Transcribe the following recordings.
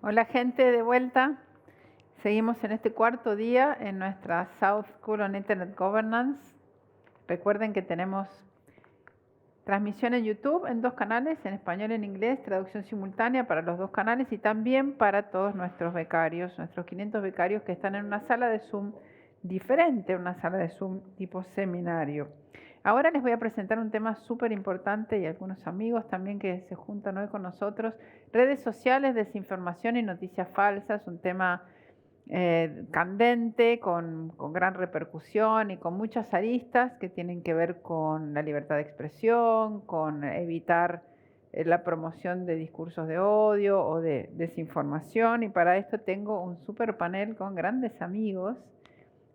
Hola gente, de vuelta. Seguimos en este cuarto día en nuestra South School on Internet Governance. Recuerden que tenemos transmisión en YouTube en dos canales, en español y en inglés, traducción simultánea para los dos canales y también para todos nuestros becarios, nuestros 500 becarios que están en una sala de Zoom diferente, una sala de Zoom tipo seminario. Ahora les voy a presentar un tema súper importante y algunos amigos también que se juntan hoy con nosotros. Redes sociales, desinformación y noticias falsas, un tema candente, con gran repercusión y con muchas aristas que tienen que ver con la libertad de expresión, con evitar la promoción de discursos de odio o de desinformación. Y para esto tengo un super panel con grandes amigos.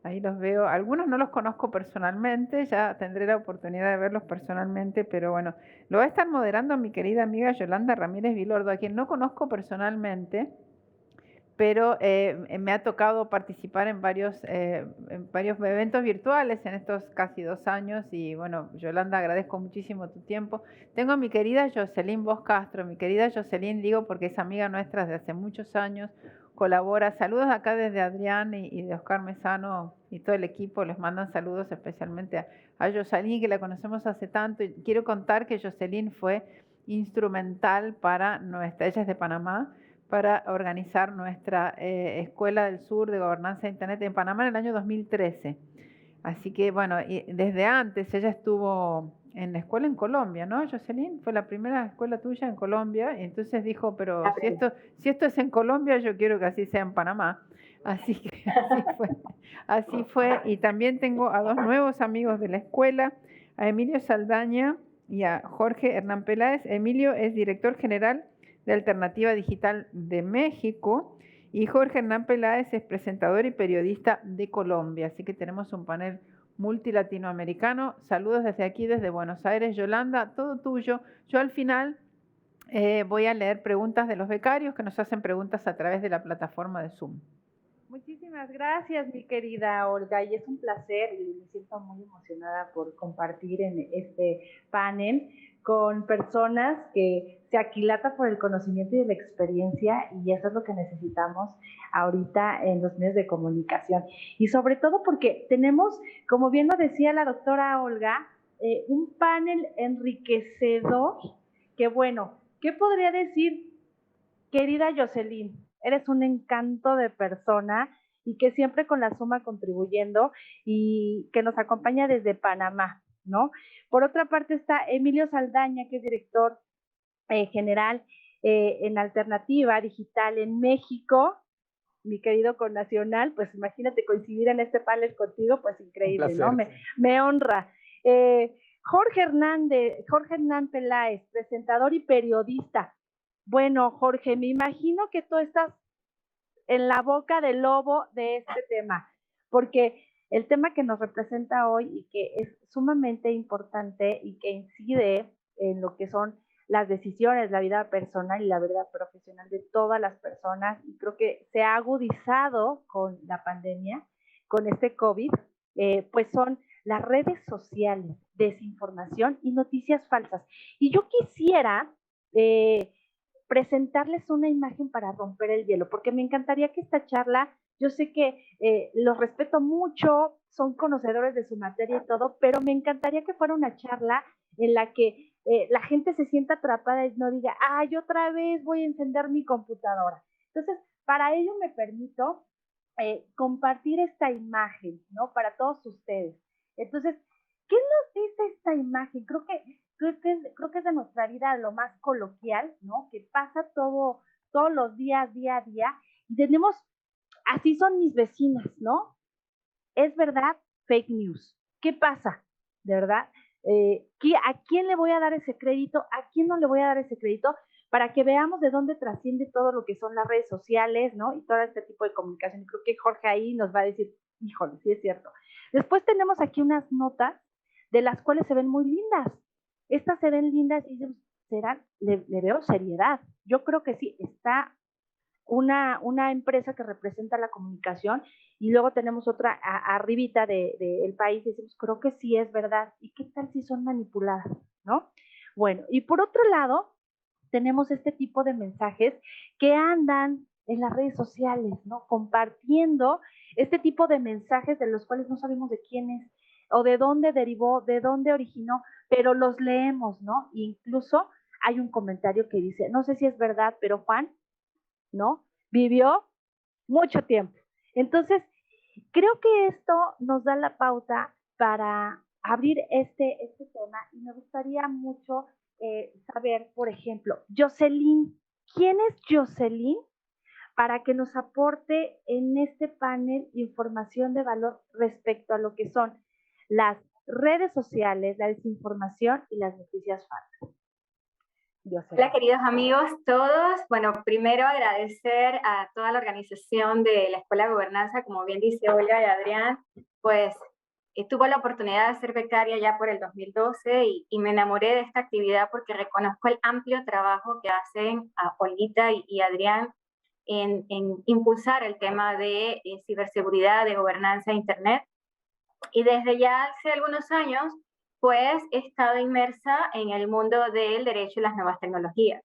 Ahí los veo, algunos no los conozco personalmente, ya tendré la oportunidad de verlos personalmente, pero bueno, lo va a estar moderando mi querida amiga Yolanda Ramírez Vilordo, a quien no conozco personalmente, pero me ha tocado participar en varios eventos virtuales en estos casi 2 años y bueno, Yolanda, agradezco muchísimo tu tiempo. Tengo a mi querida Jocelyn Vos Castro, mi querida Jocelyn, digo porque es amiga nuestra desde hace muchos años, colabora. Saludos acá desde Adrián y de Oscar Mesano y todo el equipo, les mandan saludos especialmente a Jocelyn, que la conocemos hace tanto. Y quiero contar que Jocelyn fue instrumental para ella es de Panamá, para organizar nuestra Escuela del Sur de Gobernanza de Internet en Panamá en el año 2013. Así que bueno, y desde antes ella estuvo en la escuela en Colombia, ¿no, Jocelyn? Fue la primera escuela tuya en Colombia, y entonces dijo, pero si esto es en Colombia, yo quiero que así sea en Panamá. Así que así fue. Y también tengo a dos nuevos amigos de la escuela, a Emilio Saldaña y a Jorge Hernán Peláez. Emilio es director general de Alternativa Digital de México y Jorge Hernán Peláez es presentador y periodista de Colombia. Así que tenemos un panel multilatinoamericano. Saludos desde aquí, desde Buenos Aires. Yolanda, todo tuyo. Yo al final voy a leer preguntas de los becarios que nos hacen preguntas a través de la plataforma de Zoom. Muchísimas gracias, mi querida Olga, y es un placer y me siento muy emocionada por compartir en este panel con personas que se aquilatan por el conocimiento y la experiencia, y eso es lo que necesitamos ahorita en los medios de comunicación. Y sobre todo porque tenemos, como bien lo decía la doctora Olga, un panel enriquecedor que, bueno, ¿qué podría decir, querida Jocelyn? Eres un encanto de persona y que siempre con la suma contribuyendo y que nos acompaña desde Panamá, ¿no? Por otra parte está Emilio Saldaña, que es director general en Alternativa Digital en México, mi querido connacional. Pues imagínate coincidir en este panel contigo, pues increíble, ¿no? Me honra. Jorge Hernán Peláez, presentador y periodista. Bueno, Jorge, me imagino que tú estás en la boca del lobo de este tema, porque el tema que nos representa hoy y que es sumamente importante y que incide en lo que son las decisiones, la vida personal y la vida profesional de todas las personas, y creo que se ha agudizado con la pandemia, con este COVID, pues son las redes sociales, desinformación y noticias falsas. Y yo quisiera presentarles una imagen para romper el hielo, porque me encantaría que esta charla, yo sé que los respeto mucho, son conocedores de su materia y todo, pero me encantaría que fuera una charla en la que la gente se sienta atrapada y no diga, ay, otra vez voy a encender mi computadora. Entonces, para ello me permito compartir esta imagen, ¿no? Para todos ustedes. Entonces, ¿qué nos dice esta imagen? Creo que es de nuestra vida lo más coloquial, ¿no? Que pasa todos los días, día a día, y tenemos, así son mis vecinas, ¿no? Es verdad, fake news. ¿Qué pasa? ¿De verdad? ¿A quién le voy a dar ese crédito? ¿A quién no le voy a dar ese crédito? Para que veamos de dónde trasciende todo lo que son las redes sociales, ¿no? Y todo este tipo de comunicación. Creo que Jorge ahí nos va a decir, híjole, sí es cierto. Después tenemos aquí unas notas de las cuales se ven muy lindas. Estas se ven lindas y le veo seriedad. Yo creo que sí, está una empresa que representa la comunicación, y luego tenemos otra arribita del país, y decimos, creo que sí es verdad. ¿Y qué tal si son manipuladas? ¿No? Bueno, y por otro lado, tenemos este tipo de mensajes que andan en las redes sociales, ¿no? Compartiendo este tipo de mensajes de los cuales no sabemos de quién es o de dónde derivó, de dónde originó, pero los leemos, ¿no? E incluso hay un comentario que dice, no sé si es verdad, pero Juan, ¿no? Vivió mucho tiempo. Entonces, creo que esto nos da la pauta para abrir este tema y me gustaría mucho saber, por ejemplo, Jocelyn, ¿quién es Jocelyn? Para que nos aporte en este panel información de valor respecto a lo que son las redes sociales, la desinformación y las noticias falsas. Hola queridos amigos todos. Bueno, primero agradecer a toda la organización de la Escuela de Gobernanza, como bien dice Olga y Adrián, pues tuve la oportunidad de ser becaria ya por el 2012 y me enamoré de esta actividad porque reconozco el amplio trabajo que hacen a Olguita y Adrián en impulsar el tema de ciberseguridad, de gobernanza de Internet. Y desde ya hace algunos años pues he estado inmersa en el mundo del derecho y las nuevas tecnologías.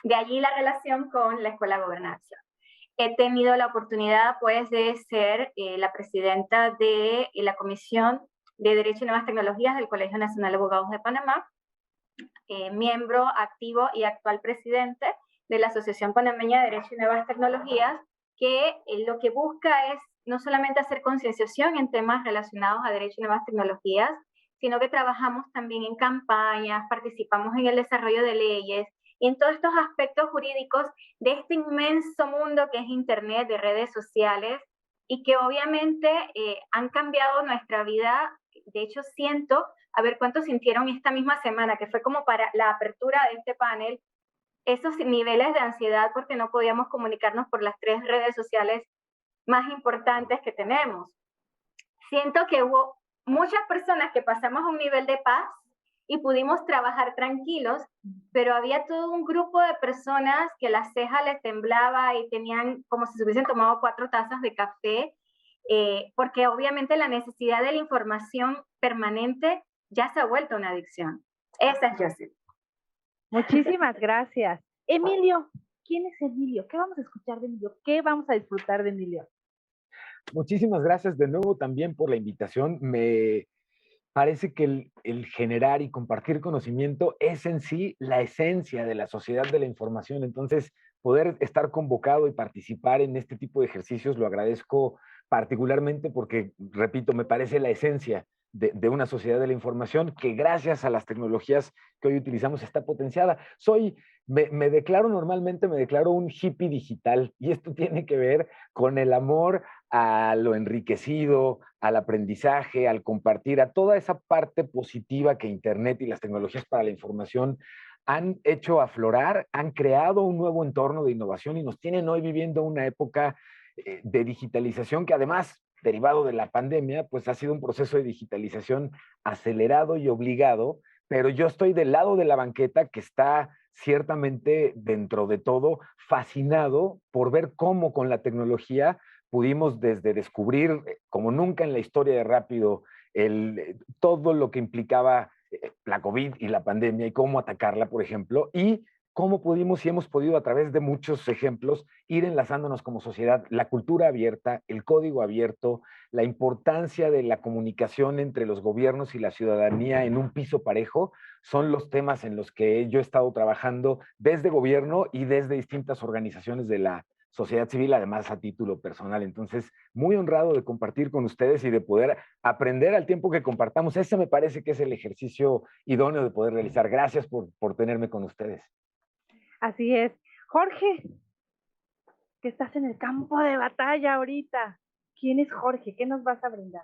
De allí la relación con la Escuela de Gobernanza. He tenido la oportunidad pues de ser la presidenta de la Comisión de Derecho y Nuevas Tecnologías del Colegio Nacional de Abogados de Panamá, miembro activo y actual presidente de la Asociación Panameña de Derecho y Nuevas Tecnologías, que lo que busca es no solamente hacer concienciación en temas relacionados a derecho y nuevas tecnologías, sino que trabajamos también en campañas, participamos en el desarrollo de leyes y en todos estos aspectos jurídicos de este inmenso mundo que es Internet, de redes sociales, y que obviamente han cambiado nuestra vida. De hecho, siento, a ver cuántos sintieron esta misma semana, que fue como para la apertura de este panel, esos niveles de ansiedad porque no podíamos comunicarnos por las 3 redes sociales más importantes que tenemos. Siento que hubo muchas personas que pasamos a un nivel de paz y pudimos trabajar tranquilos, pero había todo un grupo de personas que la ceja les temblaba y tenían como si se hubiesen tomado 4 tazas de café, porque obviamente la necesidad de la información permanente ya se ha vuelto una adicción. Esa es Jocelyn. Muchísimas gracias. Emilio, ¿quién es Emilio? ¿Qué vamos a escuchar de Emilio? ¿Qué vamos a disfrutar de Emilio? Muchísimas gracias de nuevo también por la invitación. Me parece que el generar y compartir conocimiento es en sí la esencia de la sociedad de la información. Entonces, poder estar convocado y participar en este tipo de ejercicios lo agradezco particularmente porque, repito, me parece la esencia de una sociedad de la información que gracias a las tecnologías que hoy utilizamos está potenciada. Me declaro normalmente, me declaro un hippie digital y esto tiene que ver con el amor a lo enriquecido, al aprendizaje, al compartir, a toda esa parte positiva que Internet y las tecnologías para la información han hecho aflorar, han creado un nuevo entorno de innovación y nos tienen hoy viviendo una época de digitalización que además, derivado de la pandemia, pues ha sido un proceso de digitalización acelerado y obligado, pero yo estoy del lado de la banqueta que está ciertamente dentro de todo fascinado por ver cómo con la tecnología pudimos desde descubrir, como nunca en la historia de Rápido, todo lo que implicaba la COVID y la pandemia y cómo atacarla, por ejemplo, y cómo pudimos y hemos podido a través de muchos ejemplos ir enlazándonos como sociedad, la cultura abierta, el código abierto, la importancia de la comunicación entre los gobiernos y la ciudadanía en un piso parejo, son los temas en los que yo he estado trabajando desde gobierno y desde distintas organizaciones de la sociedad civil, además a título personal. Entonces, muy honrado de compartir con ustedes y de poder aprender al tiempo que compartamos. Ese me parece que es el ejercicio idóneo de poder realizar. Gracias por tenerme con ustedes. Así es. Jorge, que estás en el campo de batalla ahorita. ¿Quién es Jorge? ¿Qué nos vas a brindar?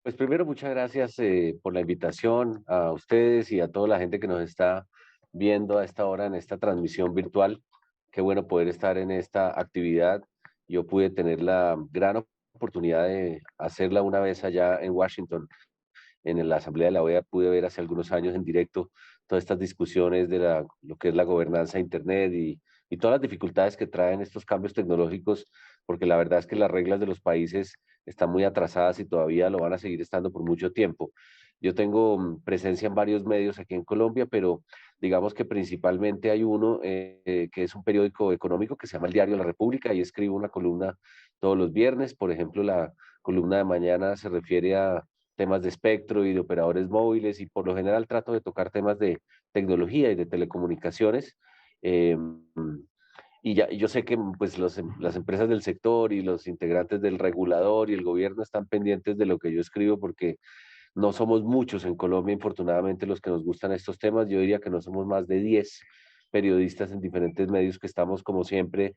Pues primero, muchas gracias por la invitación a ustedes y a toda la gente que nos está viendo a esta hora en esta transmisión virtual. Qué bueno poder estar en esta actividad. Yo pude tener la gran oportunidad de hacerla una vez allá en Washington, en la Asamblea de la OEA. Pude ver hace algunos años en directo todas estas discusiones de lo que es la gobernanza de Internet y todas las dificultades que traen estos cambios tecnológicos, porque la verdad es que las reglas de los países están muy atrasadas y todavía lo van a seguir estando por mucho tiempo. Yo tengo presencia en varios medios aquí en Colombia, pero digamos que principalmente hay uno que es un periódico económico que se llama El Diario de la República, y escribo una columna todos los viernes. Por ejemplo, la columna de mañana se refiere a temas de espectro y de operadores móviles, y por lo general trato de tocar temas de tecnología y de telecomunicaciones. Eh, y yo sé que pues las empresas del sector y los integrantes del regulador y el gobierno están pendientes de lo que yo escribo, porque no somos muchos en Colombia, infortunadamente, los que nos gustan estos temas. Yo diría que no somos más de 10 periodistas en diferentes medios que estamos, como siempre,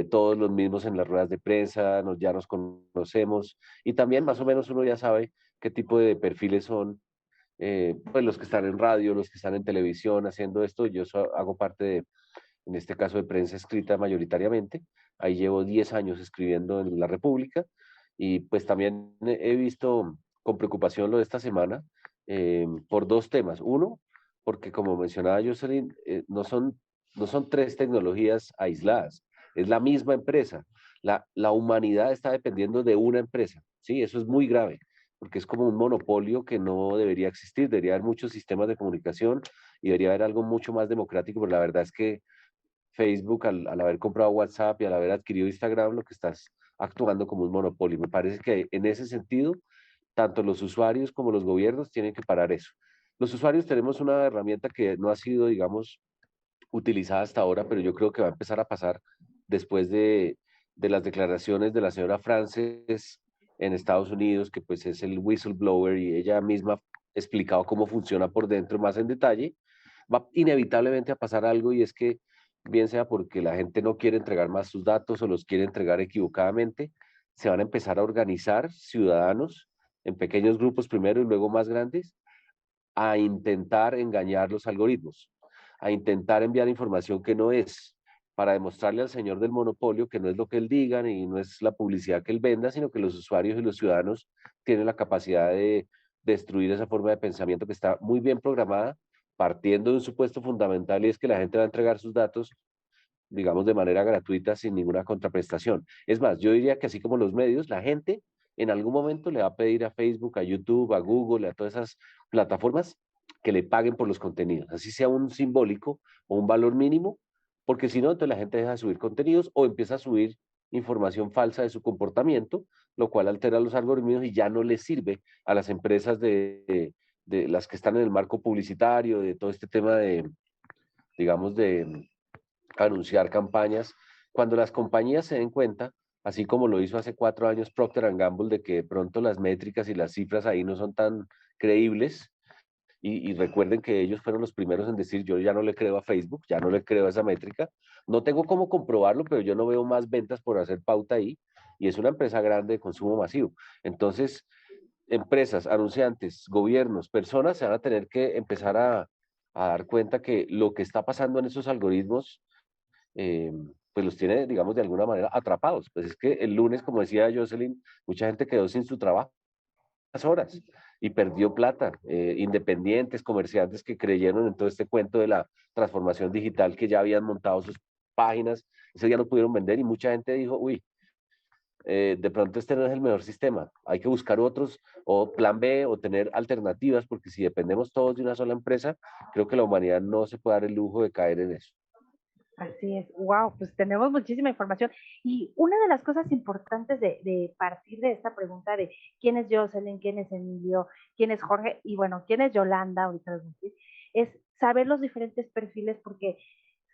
todos los mismos en las ruedas de prensa, ya nos conocemos, y también más o menos uno ya sabe qué tipo de perfiles son, pues los que están en radio, los que están en televisión haciendo esto. Hago parte en este caso, de prensa escrita mayoritariamente. Ahí llevo 10 años escribiendo en La República, y pues también he visto con preocupación lo de esta semana, por dos temas. Uno, porque como mencionaba Jocelyn, no son tres tecnologías aisladas, es la misma empresa. La humanidad está dependiendo de una empresa, ¿sí? Eso es muy grave, porque es como un monopolio que no debería existir. Debería haber muchos sistemas de comunicación y debería haber algo mucho más democrático, pero la verdad es que Facebook, al haber comprado WhatsApp y al haber adquirido Instagram, lo que estás actuando como un monopolio. Me parece que en ese sentido, tanto los usuarios como los gobiernos tienen que parar eso. Los usuarios tenemos una herramienta que no ha sido, digamos, utilizada hasta ahora, pero yo creo que va a empezar a pasar después de las declaraciones de la señora Frances en Estados Unidos, que pues es el whistleblower, y ella misma ha explicado cómo funciona por dentro más en detalle. Va inevitablemente a pasar algo, y es que, bien sea porque la gente no quiere entregar más sus datos o los quiere entregar equivocadamente, se van a empezar a organizar ciudadanos en pequeños grupos primero y luego más grandes, a intentar engañar los algoritmos, a intentar enviar información que no es, para demostrarle al señor del monopolio que no es lo que él diga y no es la publicidad que él venda, sino que los usuarios y los ciudadanos tienen la capacidad de destruir esa forma de pensamiento que está muy bien programada, partiendo de un supuesto fundamental, y es que la gente va a entregar sus datos, digamos, de manera gratuita, sin ninguna contraprestación. Es más, yo diría que así como los medios, la gente en algún momento le va a pedir a Facebook, a YouTube, a Google, a todas esas plataformas, que le paguen por los contenidos, así sea un simbólico o un valor mínimo, porque si no, entonces la gente deja de subir contenidos o empieza a subir información falsa de su comportamiento, lo cual altera los algoritmos y ya no les sirve a las empresas de las que están en el marco publicitario, de todo este tema de, digamos, de anunciar campañas. Cuando las compañías se den cuenta, así como lo hizo hace 4 años Procter Gamble, de que de pronto las métricas y las cifras ahí no son tan creíbles, y recuerden que ellos fueron los primeros en decir: yo ya no le creo a Facebook, ya no le creo a esa métrica, no tengo cómo comprobarlo, pero yo no veo más ventas por hacer pauta ahí, y es una empresa grande de consumo masivo. Entonces, empresas, anunciantes, gobiernos, personas se van a tener que empezar a dar cuenta que lo que está pasando en esos algoritmos, eh, pues los tiene, digamos, de alguna manera atrapados. Pues es que el lunes, como decía Jocelyn, mucha gente quedó sin su trabajo horas y perdió plata. Independientes, comerciantes que creyeron en todo este cuento de la transformación digital, que ya habían montado sus páginas, ese día no pudieron vender, y mucha gente dijo: uy, de pronto este no es el mejor sistema, hay que buscar otros, o plan B, o tener alternativas, porque si dependemos todos de una sola empresa, creo que la humanidad no se puede dar el lujo de caer en eso. Así es, wow, pues tenemos muchísima información. Y una de las cosas importantes de partir de esta pregunta de quién es Jocelyn, quién es Emilio, quién es Jorge, y bueno, quién es Yolanda, ahorita les voy a decir, es saber los diferentes perfiles, porque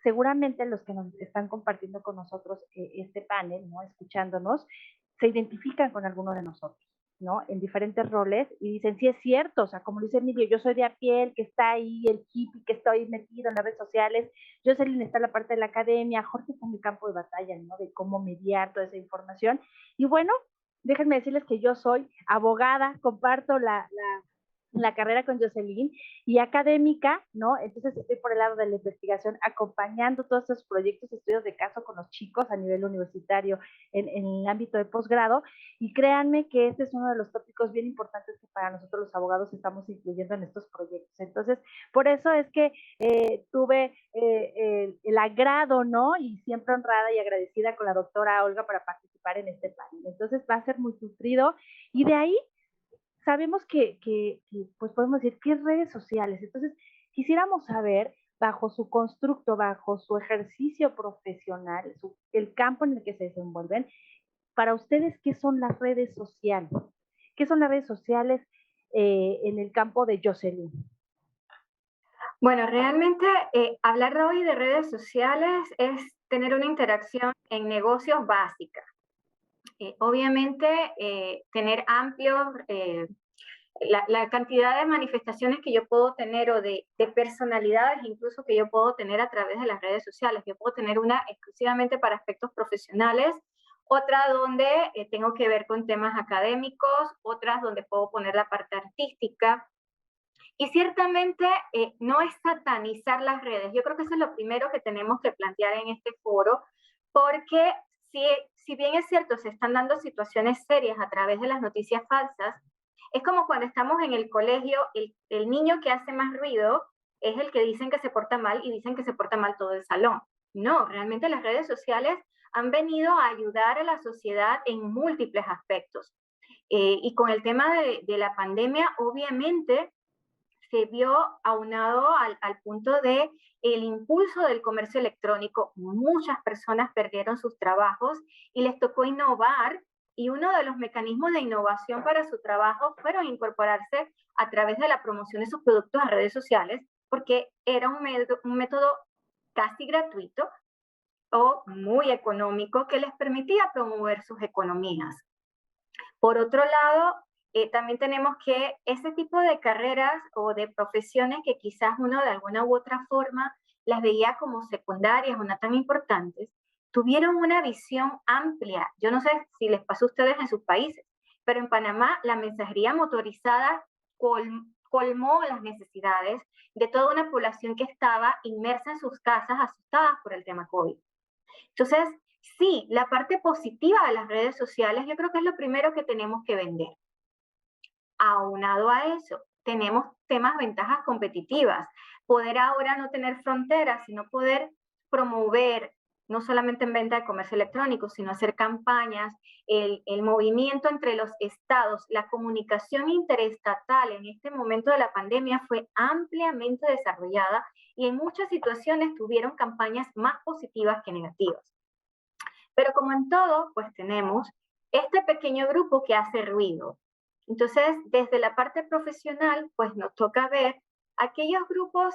seguramente los que nos están compartiendo con nosotros este panel, ¿no? Escuchándonos, se identifican con alguno de nosotros, ¿no? En diferentes roles, y dicen: sí, es cierto, o sea, como dice Emilio, yo soy de a pie, el que está ahí, el hippie que estoy metido en las redes sociales, Jocelyn está en la parte de la academia, Jorge está en el campo de batalla, ¿no? De cómo mediar toda esa información. Y bueno, déjenme decirles que yo soy abogada, comparto la carrera con Jocelyn, y académica, ¿no? Entonces estoy por el lado de la investigación, acompañando todos estos proyectos, estudios de caso con los chicos a nivel universitario en el ámbito de posgrado, y créanme que este es uno de los tópicos bien importantes que para nosotros los abogados estamos incluyendo en estos proyectos. Entonces, por eso es que tuve el agrado, ¿no? Y siempre honrada y agradecida con la doctora Olga para participar en este panel. Entonces va a ser muy sufrido, y de ahí sabemos pues podemos decir, ¿qué redes sociales? Entonces, quisiéramos saber, bajo su constructo, bajo su ejercicio profesional, el campo en el que se desenvuelven, para ustedes, ¿qué son las redes sociales? ¿Qué son las redes sociales en el campo de Jocelyn? Bueno, realmente hablar hoy de redes sociales es tener una interacción en negocios básica. Obviamente, tener amplios, la cantidad de manifestaciones que yo puedo tener o de personalidades incluso que yo puedo tener a través de las redes sociales. Yo puedo tener una exclusivamente para aspectos profesionales, otra donde tengo que ver con temas académicos, otras donde puedo poner la parte artística. Y ciertamente no es satanizar las redes. Yo creo que eso es lo primero que tenemos que plantear en este foro, porque si bien es cierto, se están dando situaciones serias a través de las noticias falsas, es como cuando estamos en el colegio, el niño que hace más ruido es el que dicen que se porta mal y dicen que se porta mal todo el salón. No, realmente las redes sociales han venido a ayudar a la sociedad en múltiples aspectos. Y con el tema de la pandemia, obviamente, se vio aunado al punto de el impulso del comercio electrónico. Muchas personas perdieron sus trabajos y les tocó innovar, y uno de los mecanismos de innovación para su trabajo fueron incorporarse a través de la promoción de sus productos a redes sociales, porque era un método casi gratuito o muy económico que les permitía promover sus economías. Por otro lado, también tenemos que ese tipo de carreras o de profesiones que quizás uno de alguna u otra forma las veía como secundarias o no tan importantes, tuvieron una visión amplia. Yo no sé si les pasó a ustedes en sus países, pero en Panamá la mensajería motorizada colmó las necesidades de toda una población que estaba inmersa en sus casas asustadas por el tema COVID. Entonces, sí, la parte positiva de las redes sociales yo creo que es lo primero que tenemos que vender. Aunado a eso, tenemos temas, ventajas competitivas. Poder ahora no tener fronteras, sino poder promover, no solamente en venta de comercio electrónico, sino hacer campañas, el movimiento entre los estados, la comunicación interestatal en este momento de la pandemia fue ampliamente desarrollada y en muchas situaciones tuvieron campañas más positivas que negativas. Pero como en todo, pues tenemos este pequeño grupo que hace ruido. Entonces, desde la parte profesional, pues nos toca ver aquellos grupos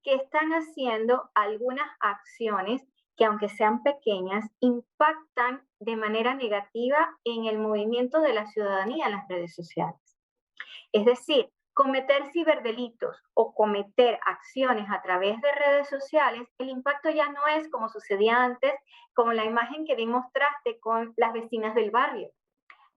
que están haciendo algunas acciones que, aunque sean pequeñas, impactan de manera negativa en el movimiento de la ciudadanía en las redes sociales. Es decir, cometer ciberdelitos o cometer acciones a través de redes sociales, el impacto ya no es como sucedía antes, como la imagen que mostraste con las vecinas del barrio.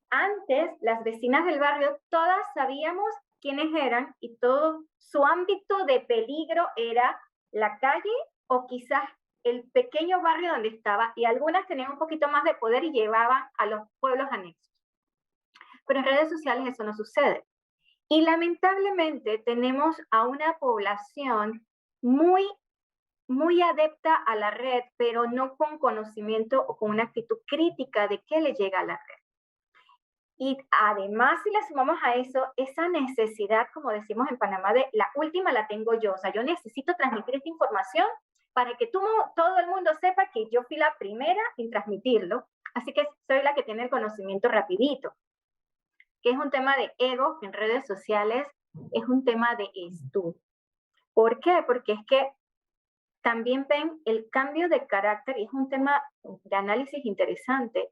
Antes, las vecinas del barrio, todas sabíamos quiénes eran y todo su ámbito de peligro era la calle o quizás el pequeño barrio donde estaba, y algunas tenían un poquito más de poder y llevaban a los pueblos anexos. Pero en redes sociales eso no sucede. Y lamentablemente tenemos a una población muy, muy adepta a la red, pero no con conocimiento o con una actitud crítica de qué le llega a la red. Y además, si le sumamos a eso, esa necesidad, como decimos en Panamá, de la última la tengo yo. O sea, yo necesito transmitir esta información para que todo el mundo sepa que yo fui la primera en transmitirlo. Así que soy la que tiene el conocimiento rapidito. Que es un tema de ego en redes sociales, es un tema de estudio. ¿Por qué? Porque es que también ven el cambio de carácter, y es un tema de análisis interesante,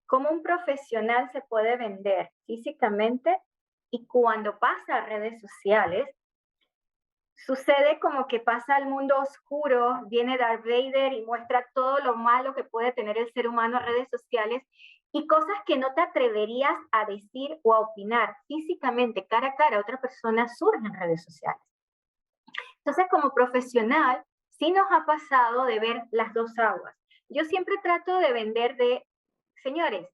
cómo un profesional se puede vender físicamente y cuando pasa a redes sociales, sucede como que pasa al mundo oscuro, viene Darth Vader y muestra todo lo malo que puede tener el ser humano en redes sociales y cosas que no te atreverías a decir o a opinar físicamente, cara a cara a otra persona, surgen en redes sociales. Entonces, como profesional, sí nos ha pasado de ver las dos aguas. Yo siempre trato de vender señores,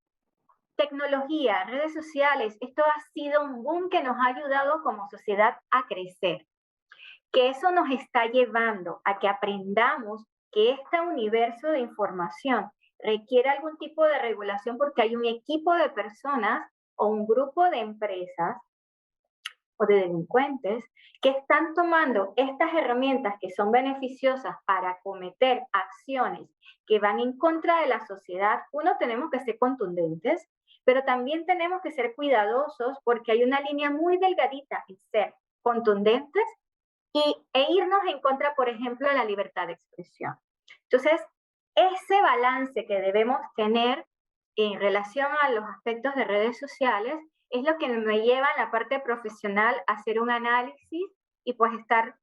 tecnología, redes sociales, esto ha sido un boom que nos ha ayudado como sociedad a crecer. Que eso nos está llevando a que aprendamos que este universo de información requiere algún tipo de regulación porque hay un equipo de personas o un grupo de empresas o de delincuentes que están tomando estas herramientas que son beneficiosas para cometer acciones que van en contra de la sociedad. Uno, tenemos que ser contundentes, pero también tenemos que ser cuidadosos porque hay una línea muy delgadita en ser contundentes e irnos en contra, por ejemplo, de la libertad de expresión. Entonces, ese balance que debemos tener en relación a los aspectos de redes sociales es lo que me lleva a la parte profesional a hacer un análisis y pues estar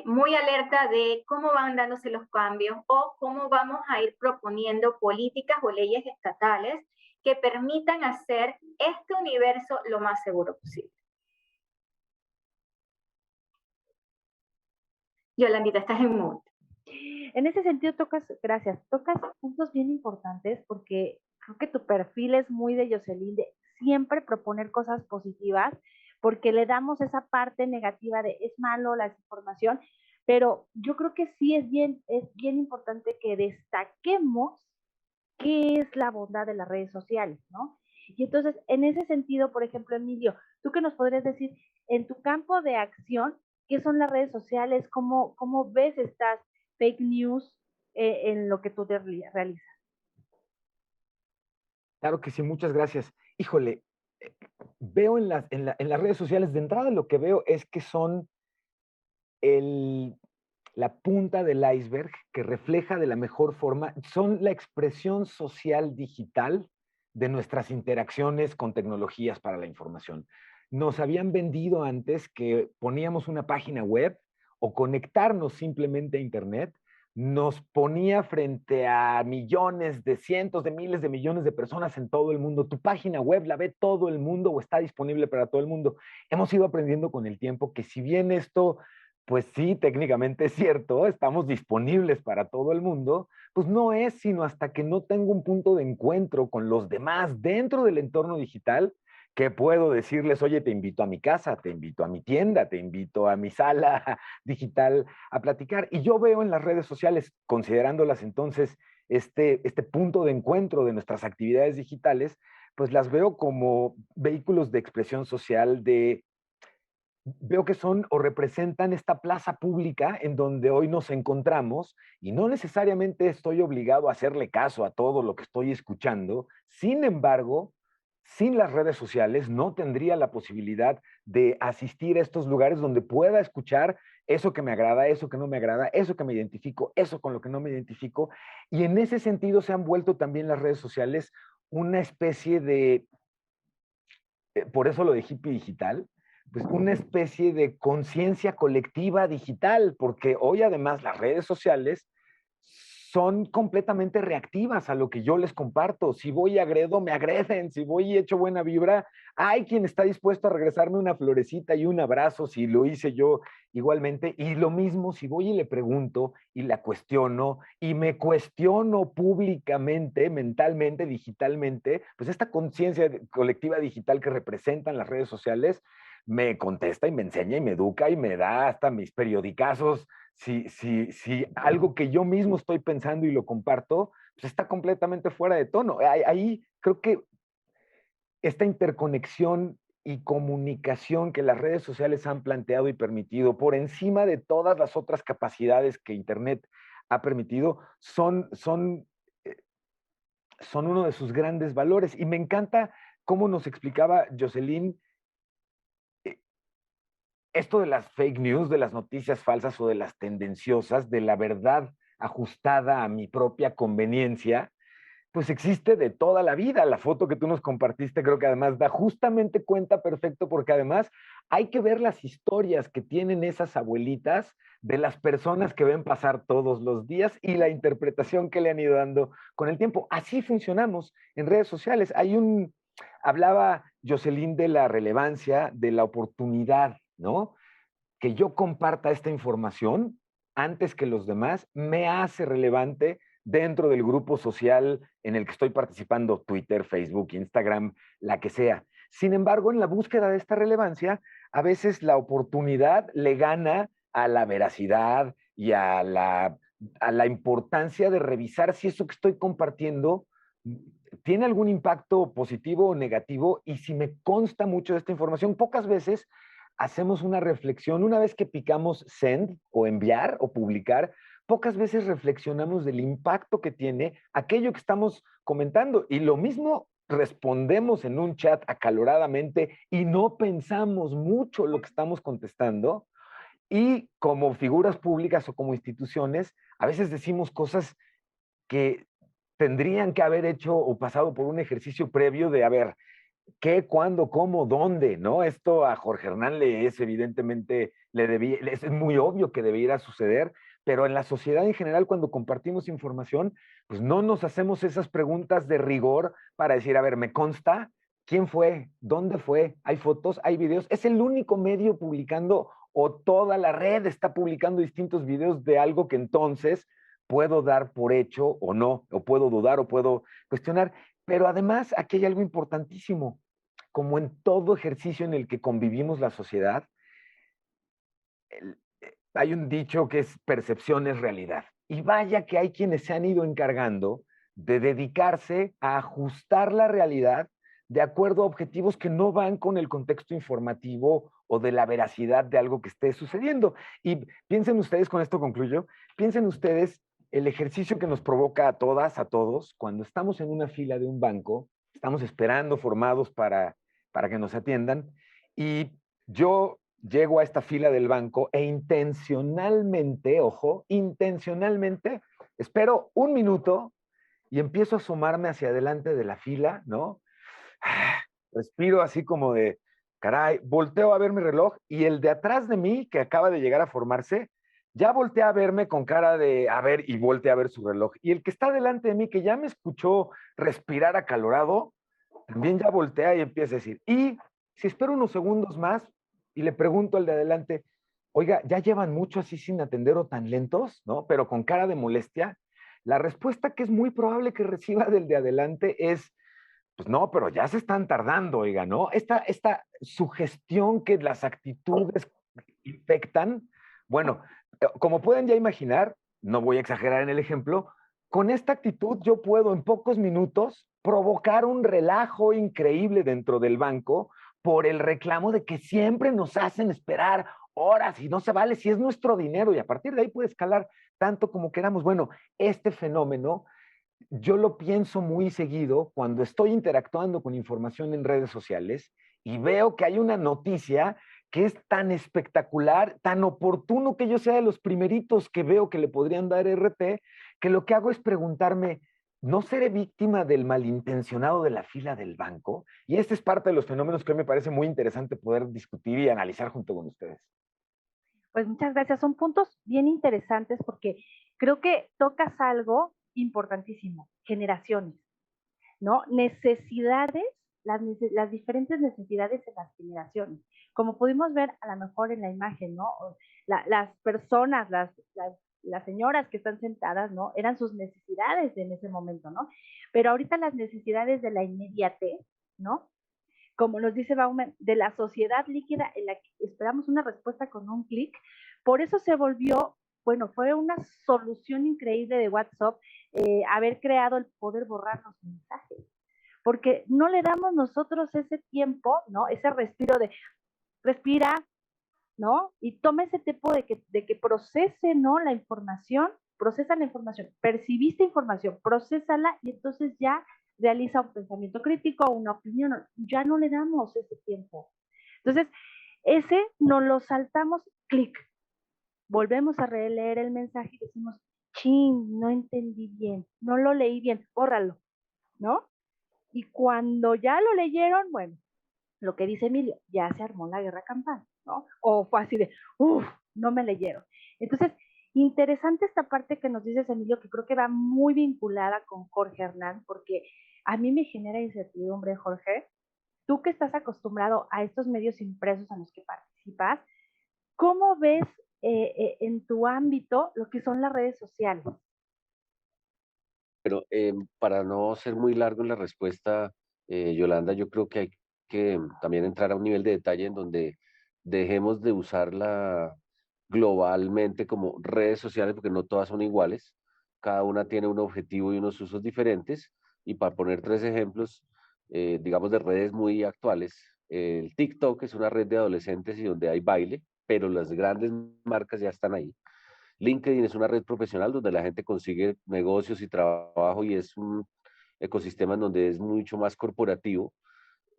muy alerta de cómo van dándose los cambios o cómo vamos a ir proponiendo políticas o leyes estatales que permitan hacer este universo lo más seguro posible. Yolandita, estás en mood. En ese sentido tocas puntos bien importantes porque creo que tu perfil es muy de Jocelyn, de siempre proponer cosas positivas, porque le damos esa parte negativa de es malo la desinformación, pero yo creo que sí es bien importante que destaquemos qué es la bondad de las redes sociales, ¿no? Y entonces, en ese sentido, por ejemplo, Emilio, ¿tú qué nos podrías decir en tu campo de acción? ¿Qué son las redes sociales? ¿Cómo ves estas fake news en lo que tú realizas? Claro que sí, muchas gracias. Híjole, veo en las redes sociales, de entrada lo que veo es que son la punta del iceberg que refleja de la mejor forma, son la expresión social digital de nuestras interacciones con tecnologías para la información. Nos habían vendido antes que poníamos una página web o conectarnos simplemente a Internet, nos ponía frente a millones de cientos de miles de millones de personas en todo el mundo. Tu página web la ve todo el mundo o está disponible para todo el mundo. Hemos ido aprendiendo con el tiempo que si bien esto, pues sí, técnicamente es cierto, estamos disponibles para todo el mundo, pues no es sino hasta que no tengo un punto de encuentro con los demás dentro del entorno digital que puedo decirles, oye, te invito a mi casa, te invito a mi tienda, te invito a mi sala digital a platicar. Y yo veo en las redes sociales, considerándolas entonces este punto de encuentro de nuestras actividades digitales, pues las veo como vehículos de expresión social, veo que son o representan esta plaza pública en donde hoy nos encontramos y no necesariamente estoy obligado a hacerle caso a todo lo que estoy escuchando. Sin embargo, sin las redes sociales no tendría la posibilidad de asistir a estos lugares donde pueda escuchar eso que me agrada, eso que no me agrada, eso que me identifico, eso con lo que no me identifico. Y en ese sentido se han vuelto también las redes sociales una especie de, por eso lo de hippie digital, pues una especie de conciencia colectiva digital, porque hoy además las redes sociales son completamente reactivas a lo que yo les comparto. Si voy y agredo, me agreden. Si voy y echo buena vibra, hay quien está dispuesto a regresarme una florecita y un abrazo si lo hice yo igualmente. Y lo mismo si voy y le pregunto y la cuestiono y me cuestiono públicamente, mentalmente, digitalmente, pues esta conciencia colectiva digital que representan las redes sociales me contesta y me enseña y me educa y me da hasta mis periodicazos. Si algo que yo mismo estoy pensando y lo comparto, pues está completamente fuera de tono. Ahí creo que esta interconexión y comunicación que las redes sociales han planteado y permitido, por encima de todas las otras capacidades que Internet ha permitido, son uno de sus grandes valores. Y me encanta cómo nos explicaba Jocelyn esto de las fake news, de las noticias falsas o de las tendenciosas, de la verdad ajustada a mi propia conveniencia, pues existe de toda la vida. La foto que tú nos compartiste creo que además da justamente cuenta perfecto, porque además hay que ver las historias que tienen esas abuelitas de las personas que ven pasar todos los días y la interpretación que le han ido dando con el tiempo. Así funcionamos en redes sociales. Hablaba Jocelyn de la relevancia, de la oportunidad, ¿no? Que yo comparta esta información antes que los demás me hace relevante dentro del grupo social en el que estoy participando, Twitter, Facebook, Instagram, la que sea. Sin embargo, en la búsqueda de esta relevancia, a veces la oportunidad le gana a la veracidad y a la importancia de revisar si eso que estoy compartiendo tiene algún impacto positivo o negativo, y si me consta mucho de esta información. Pocas veces hacemos una reflexión. Una vez que picamos send o enviar o publicar, pocas veces reflexionamos del impacto que tiene aquello que estamos comentando. Y lo mismo respondemos en un chat acaloradamente y no pensamos mucho lo que estamos contestando. Y como figuras públicas o como instituciones, a veces decimos cosas que tendrían que haber hecho o pasado por un ejercicio previo de, a ver, qué, cuándo, cómo, dónde, ¿no? Esto a Jorge Hernán le es evidentemente, es muy obvio que debiera suceder, pero en la sociedad en general, cuando compartimos información, pues no nos hacemos esas preguntas de rigor para decir, a ver, me consta, ¿quién fue? ¿Dónde fue? ¿Hay fotos? ¿Hay videos? ¿Es el único medio publicando o toda la red está publicando distintos videos de algo que entonces puedo dar por hecho o no, o puedo dudar o puedo cuestionar? Pero además, aquí hay algo importantísimo. Como en todo ejercicio en el que convivimos la sociedad, hay un dicho que es percepción es realidad. Y vaya que hay quienes se han ido encargando de dedicarse a ajustar la realidad de acuerdo a objetivos que no van con el contexto informativo o de la veracidad de algo que esté sucediendo. Y piensen ustedes, con esto concluyo, piensen ustedes el ejercicio que nos provoca a todas, a todos, cuando estamos en una fila de un banco, estamos esperando formados para que nos atiendan, y yo llego a esta fila del banco e intencionalmente, ojo, intencionalmente, espero un minuto y empiezo a asomarme hacia adelante de la fila, ¿no? Respiro así como de, caray, volteo a ver mi reloj y el de atrás de mí, que acaba de llegar a formarse, ya voltea a verme con cara de, a ver, y voltea a ver su reloj. Y el que está delante de mí, que ya me escuchó respirar acalorado, también ya voltea y empieza a decir, y si espero unos segundos más y le pregunto al de adelante, oiga, ¿ya llevan mucho así sin atender o tan lentos? ¿No? Pero con cara de molestia. La respuesta que es muy probable que reciba del de adelante es, pues no, pero ya se están tardando, oiga, ¿no? Esta sugestión que las actitudes infectan, bueno, como pueden ya imaginar, no voy a exagerar en el ejemplo, con esta actitud yo puedo en pocos minutos provocar un relajo increíble dentro del banco por el reclamo de que siempre nos hacen esperar horas y no se vale si es nuestro dinero, y a partir de ahí puede escalar tanto como queramos. Bueno, este fenómeno yo lo pienso muy seguido cuando estoy interactuando con información en redes sociales y veo que hay una noticia que es tan espectacular, tan oportuno que yo sea de los primeritos que veo que le podrían dar RT, que lo que hago es preguntarme, ¿no seré víctima del malintencionado de la fila del banco? Y este es parte de los fenómenos que me parece muy interesante poder discutir y analizar junto con ustedes. Pues muchas gracias. Son puntos bien interesantes porque creo que tocas algo importantísimo, generaciones, ¿no? Necesidades, las diferentes necesidades en las generaciones. Como pudimos ver a lo mejor en la imagen, ¿no? Las personas, las señoras que están sentadas, ¿no? Eran sus necesidades en ese momento, ¿no? Pero ahorita las necesidades de la inmediatez, ¿no? Como nos dice Bauman, de la sociedad líquida en la que esperamos una respuesta con un clic. Por eso se volvió, bueno, fue una solución increíble de WhatsApp haber creado el poder borrar los mensajes, porque no le damos nosotros ese tiempo, ¿no? Ese respiro de respira, ¿no? Y toma ese tiempo de que procese, ¿no? La información, procesa la información, percibiste información, procésala y entonces ya realiza un pensamiento crítico, una opinión, ya no le damos ese tiempo. Entonces, ese nos lo saltamos, clic, volvemos a releer el mensaje y decimos, chin, no entendí bien, no lo leí bien, bórralo, ¿no? Y cuando ya lo leyeron, bueno, lo que dice Emilio, ya se armó la guerra campal, ¿no? O fue así de, uff, no me leyeron. Entonces, interesante esta parte que nos dices, Emilio, que creo que va muy vinculada con Jorge Hernán, porque a mí me genera incertidumbre, Jorge. Tú que estás acostumbrado a estos medios impresos a los que participas, ¿cómo ves en tu ámbito lo que son las redes sociales? Pero para no ser muy largo en la respuesta, Yolanda, yo creo que hay que también entrar a un nivel de detalle en donde dejemos de usarla globalmente como redes sociales, porque no todas son iguales, cada una tiene un objetivo y unos usos diferentes, y para poner tres ejemplos, digamos, de redes muy actuales, El TikTok es una red de adolescentes y donde hay baile, pero las grandes marcas ya están ahí. LinkedIn es una red profesional donde la gente consigue negocios y trabajo y es un ecosistema en donde es mucho más corporativo.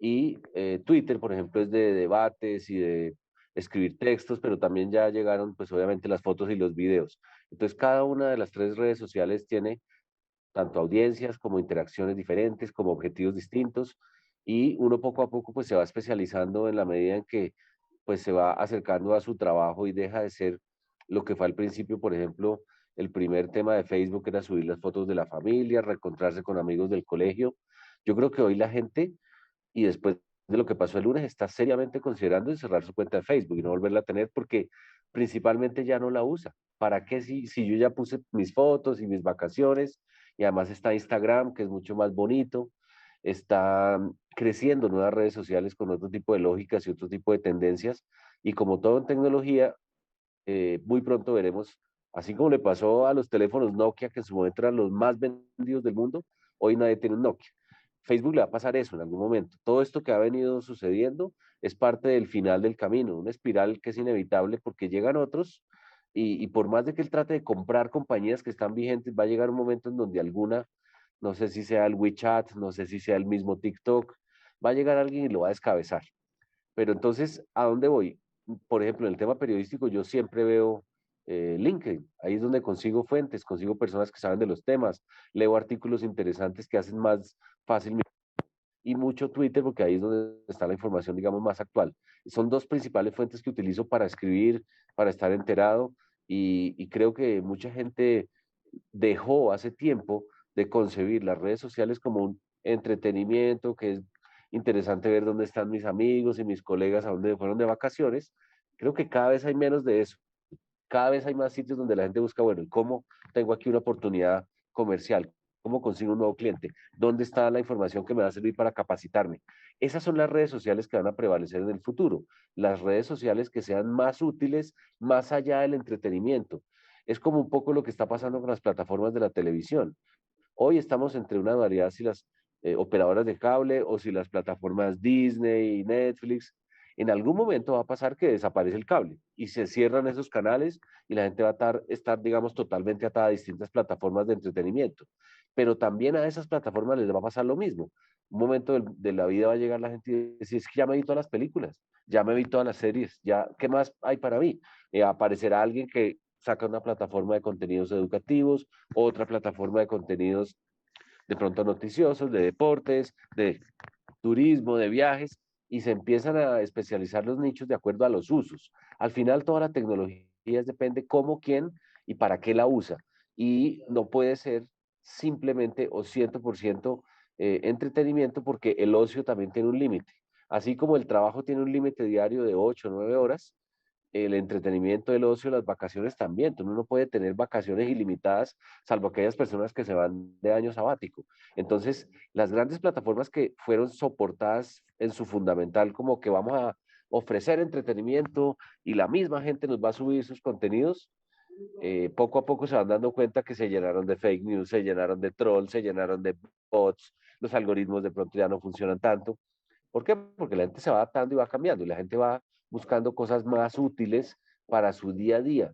Y Twitter, por ejemplo, es de debates y de escribir textos, pero también ya llegaron, pues obviamente, las fotos y los videos. Entonces, cada una de las tres redes sociales tiene tanto audiencias como interacciones diferentes, como objetivos distintos, y uno poco a poco pues se va especializando en la medida en que pues se va acercando a su trabajo y deja de ser lo que fue al principio, por ejemplo, el primer tema de Facebook era subir las fotos de la familia, reencontrarse con amigos del colegio. Yo creo que hoy la gente, y después de lo que pasó el lunes, está seriamente considerando cerrar su cuenta de Facebook y no volverla a tener porque principalmente ya no la usa. ¿Para qué si yo ya puse mis fotos y mis vacaciones? Y además está Instagram, que es mucho más bonito, está creciendo nuevas redes sociales con otro tipo de lógicas y otro tipo de tendencias. Y como todo en tecnología, muy pronto veremos, así como le pasó a los teléfonos Nokia, que en su momento eran los más vendidos del mundo, hoy nadie tiene un Nokia. Facebook le va a pasar eso en algún momento. Todo esto que ha venido sucediendo es parte del final del camino, una espiral que es inevitable porque llegan otros y por más de que él trate de comprar compañías que están vigentes, va a llegar un momento en donde alguna, no sé si sea el WeChat, no sé si sea el mismo TikTok, va a llegar alguien y lo va a descabezar. Pero entonces, ¿a dónde voy? Por ejemplo, en el tema periodístico, yo siempre veo LinkedIn. Ahí es donde consigo fuentes, consigo personas que saben de los temas, leo artículos interesantes que hacen más fácil y mucho Twitter, porque ahí es donde está la información, digamos, más actual. Son dos principales fuentes que utilizo para escribir, para estar enterado, y creo que mucha gente dejó hace tiempo de concebir las redes sociales como un entretenimiento, que es interesante ver dónde están mis amigos y mis colegas, a dónde fueron de vacaciones. Creo que cada vez hay menos de eso. Cada vez hay más sitios donde la gente busca, bueno, ¿y cómo tengo aquí una oportunidad comercial? ¿Cómo consigo un nuevo cliente? ¿Dónde está la información que me va a servir para capacitarme? Esas son las redes sociales que van a prevalecer en el futuro. Las redes sociales que sean más útiles, más allá del entretenimiento. Es como un poco lo que está pasando con las plataformas de la televisión. Hoy estamos entre una variedad si las operadoras de cable o si las plataformas Disney y Netflix. En algún momento va a pasar que desaparece el cable y se cierran esos canales y la gente va a estar, digamos, totalmente atada a distintas plataformas de entretenimiento. Pero también a esas plataformas les va a pasar lo mismo. Un momento de la vida va a llegar la gente y decir, es que ya me vi todas las películas, ya me vi todas las series, ya, ¿qué más hay para mí? Aparecerá alguien que saca una plataforma de contenidos educativos, otra plataforma de contenidos de pronto noticiosos, de deportes, de turismo, de viajes, y se empiezan a especializar los nichos de acuerdo a los usos. Al final toda la tecnología depende cómo, quién y para qué la usa. Y no puede ser simplemente o 100% entretenimiento porque el ocio también tiene un límite. Así como el trabajo tiene un límite diario de 8 o 9 horas, el entretenimiento, el ocio, las vacaciones también. Uno no puede tener vacaciones ilimitadas, salvo aquellas personas que se van de año sabático. Entonces, las grandes plataformas que fueron soportadas en su fundamental, como que vamos a ofrecer entretenimiento y la misma gente nos va a subir sus contenidos, poco a poco se van dando cuenta que se llenaron de fake news, se llenaron de trolls, se llenaron de bots, los algoritmos de pronto ya no funcionan tanto. ¿Por qué? Porque la gente se va adaptando y va cambiando y la gente va buscando cosas más útiles para su día a día.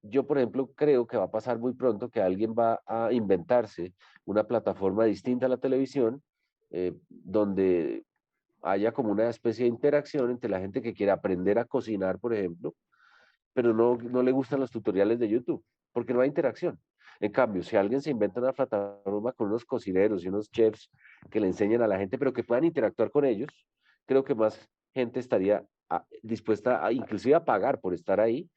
Yo, por ejemplo, creo que va a pasar muy pronto que alguien va a inventarse una plataforma distinta a la televisión, donde haya como una especie de interacción entre la gente que quiere aprender a cocinar, por ejemplo, pero no le gustan los tutoriales de YouTube, porque no hay interacción. En cambio, si alguien se inventa una plataforma con unos cocineros y unos chefs que le enseñan a la gente, pero que puedan interactuar con ellos, creo que más gente estaría dispuesta a inclusive a pagar por estar ahí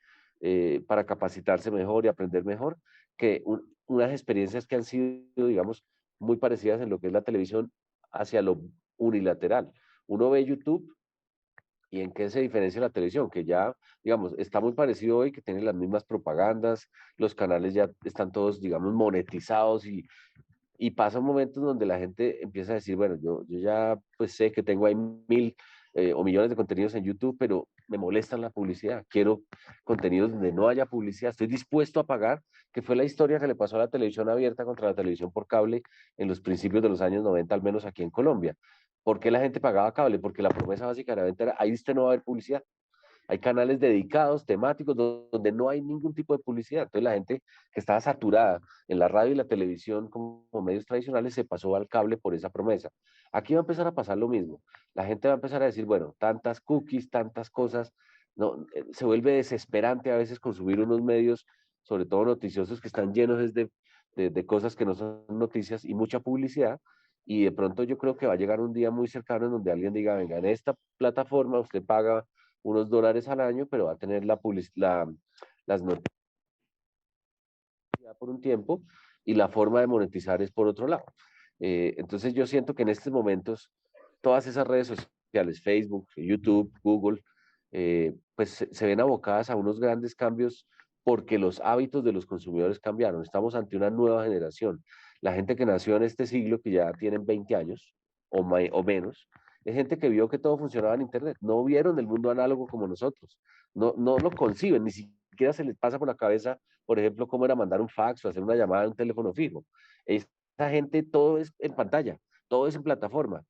para capacitarse mejor y aprender mejor, que unas experiencias que han sido, digamos, muy parecidas en lo que es la televisión hacia lo unilateral. Uno ve YouTube y en qué se diferencia la televisión, que ya, digamos, está muy parecido hoy, que tiene las mismas propagandas, los canales ya están todos, digamos, monetizados y pasa un momento en donde la gente empieza a decir, bueno, yo ya pues sé que tengo ahí 1000 o millones de contenidos en YouTube, pero me molesta la publicidad, quiero contenidos donde no haya publicidad, estoy dispuesto a pagar, que fue la historia que le pasó a la televisión abierta contra la televisión por cable en los principios de los años 90, al menos aquí en Colombia. ¿Por qué la gente pagaba cable? Porque la promesa básicamente era, ahí usted no va a ver publicidad. Hay canales dedicados, temáticos, donde no hay ningún tipo de publicidad. Entonces la gente que estaba saturada en la radio y la televisión como medios tradicionales se pasó al cable por esa promesa. Aquí va a empezar a pasar lo mismo. La gente va a empezar a decir, bueno, tantas cookies, tantas cosas, no, se vuelve desesperante a veces consumir unos medios, sobre todo noticiosos, que están llenos de cosas que no son noticias y mucha publicidad. Y de pronto yo creo que va a llegar un día muy cercano en donde alguien diga, venga, en esta plataforma usted paga unos dólares al año, pero va a tener las noticias por un tiempo y la forma de monetizar es por otro lado. Entonces yo siento que en estos momentos todas esas redes sociales, Facebook, YouTube, Google, pues se ven abocadas a unos grandes cambios porque los hábitos de los consumidores cambiaron. Estamos ante una nueva generación. La gente que nació en este siglo, que ya tienen 20 años o menos, es gente que vio que todo funcionaba en Internet. No vieron el mundo análogo como nosotros. No lo conciben, ni siquiera se les pasa por la cabeza, por ejemplo, cómo era mandar un fax o hacer una llamada a un teléfono fijo. Esta gente todo es en pantalla, todo es en plataforma.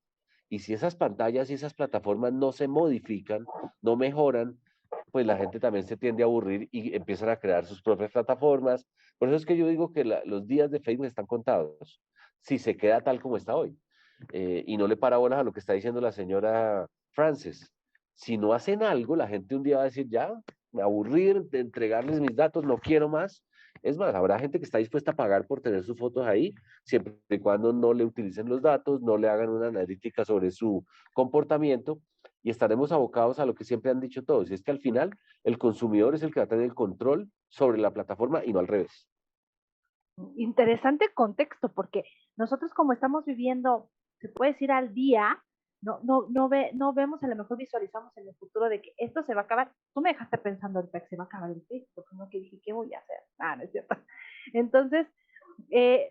Y si esas pantallas y esas plataformas no se modifican, no mejoran, pues la gente también se tiende a aburrir y empiezan a crear sus propias plataformas. Por eso es que yo digo que los días de Facebook están contados, si se queda tal como está hoy. Y no le para bolas a lo que está diciendo la señora Frances. Si no hacen algo, la gente un día va a decir, ya, me aburrir de entregarles mis datos, no quiero más. Es más, habrá gente que está dispuesta a pagar por tener sus fotos ahí, siempre y cuando no le utilicen los datos, no le hagan una analítica sobre su comportamiento, y estaremos abocados a lo que siempre han dicho todos, y es que al final el consumidor es el que va a tener el control sobre la plataforma y no al revés. Interesante contexto, porque nosotros como estamos viviendo, se puede decir al día, no vemos, a lo mejor visualizamos en el futuro de que esto se va a acabar. Tú me dejaste pensando ahorita que se va a acabar el Facebook, ¿no? Que dije, ¿qué voy a hacer? Ah, no es cierto. Entonces,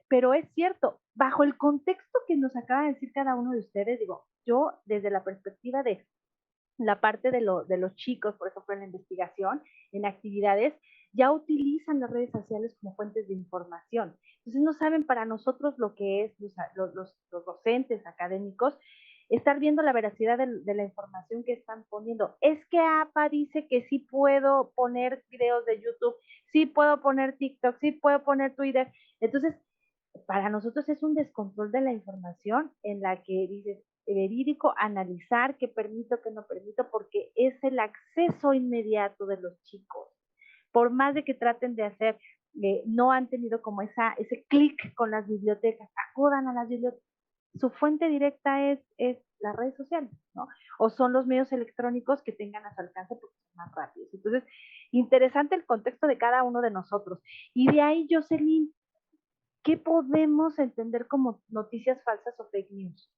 pero es cierto, bajo el contexto que nos acaba de decir cada uno de ustedes, digo, yo desde la perspectiva de la parte de los chicos, por ejemplo, en la investigación, en actividades, ya utilizan las redes sociales como fuentes de información. Entonces no saben para nosotros lo que es los docentes académicos, estar viendo la veracidad de la información que están poniendo. Es que APA dice que sí puedo poner videos de YouTube, sí puedo poner TikTok, sí puedo poner Twitter. Entonces, para nosotros es un descontrol de la información en la que dices, verídico, analizar qué permito, qué no permito, porque es el acceso inmediato de los chicos. Por más de que traten de hacer, no han tenido como ese clic con las bibliotecas, acudan a las bibliotecas. Su fuente directa es las redes sociales, ¿no? O son los medios electrónicos que tengan a su alcance porque son más rápidos. Entonces, interesante el contexto de cada uno de nosotros. Y de ahí, Jocelyn, ¿qué podemos entender como noticias falsas o fake news?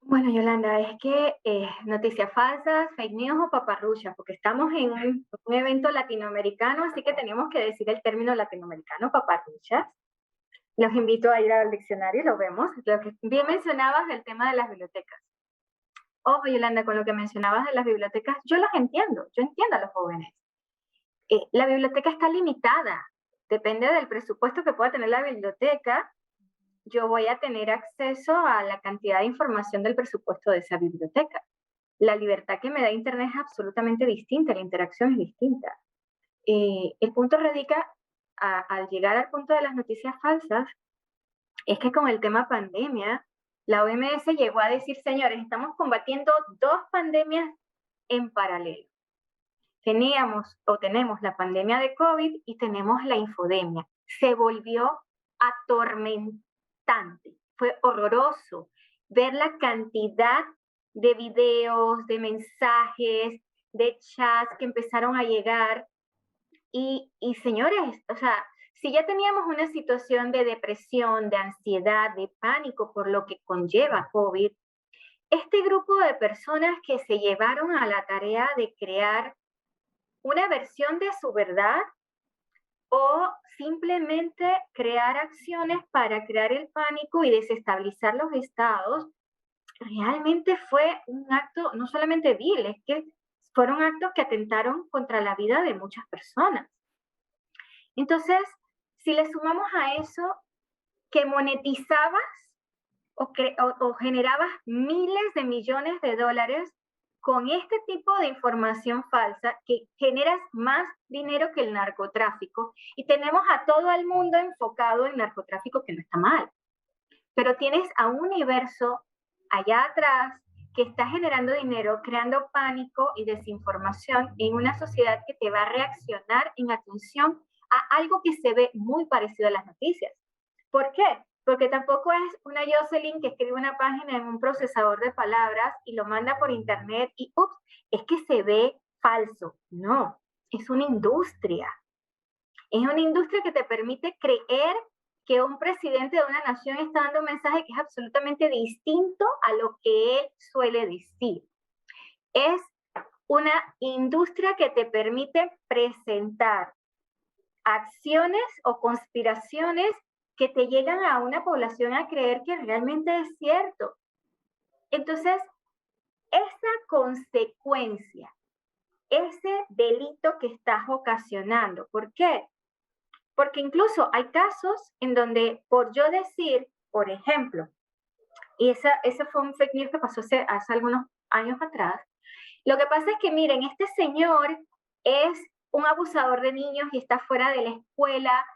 Bueno, Yolanda, es que noticias falsas, fake news o paparruchas, porque estamos en un evento latinoamericano, así que tenemos que decir el término latinoamericano, paparruchas. Los invito a ir al diccionario y lo vemos. Lo que bien mencionabas del tema de las bibliotecas. Ojo, Yolanda, con lo que mencionabas de las bibliotecas, yo las entiendo, yo entiendo a los jóvenes. La biblioteca está limitada, depende del presupuesto que pueda tener la biblioteca. Yo voy a tener acceso a la cantidad de información del presupuesto de esa biblioteca. La libertad que me da Internet es absolutamente distinta, la interacción es distinta. El punto radica, al llegar al punto de las noticias falsas, es que con el tema pandemia, la OMS llegó a decir, señores, estamos combatiendo 2 pandemias en paralelo. Tenemos la pandemia de COVID y tenemos la infodemia. Se volvió atormentante, fue horroroso ver la cantidad de videos, de mensajes, de chats que empezaron a llegar. Y señores, o sea, si ya teníamos una situación de depresión, de ansiedad, de pánico por lo que conlleva COVID, este grupo de personas que se llevaron a la tarea de crear una versión de su verdad o simplemente crear acciones para crear el pánico y desestabilizar los estados, realmente fue un acto no solamente vil, es que fueron actos que atentaron contra la vida de muchas personas. Entonces, si le sumamos a eso que monetizabas o generabas miles de millones de dólares con este tipo de información falsa, que generas más dinero que el narcotráfico, y tenemos a todo el mundo enfocado en narcotráfico, que no está mal, pero tienes a un universo allá atrás que está generando dinero, creando pánico y desinformación en una sociedad que te va a reaccionar en atención a algo que se ve muy parecido a las noticias. ¿Por qué? Porque tampoco es una Jocelyn que escribe una página en un procesador de palabras y lo manda por internet y ups, es que se ve falso. No, es una industria. Es una industria que te permite creer que un presidente de una nación está dando un mensaje que es absolutamente distinto a lo que él suele decir. Es una industria que te permite presentar acciones o conspiraciones que te llegan a una población a creer que realmente es cierto. Entonces, esa consecuencia, ese delito que estás ocasionando, ¿por qué? Porque incluso hay casos en donde por yo decir, por ejemplo, y ese fue un fake news que pasó hace algunos años atrás, lo que pasa es que miren, este señor es un abusador de niños y está fuera de la escuela,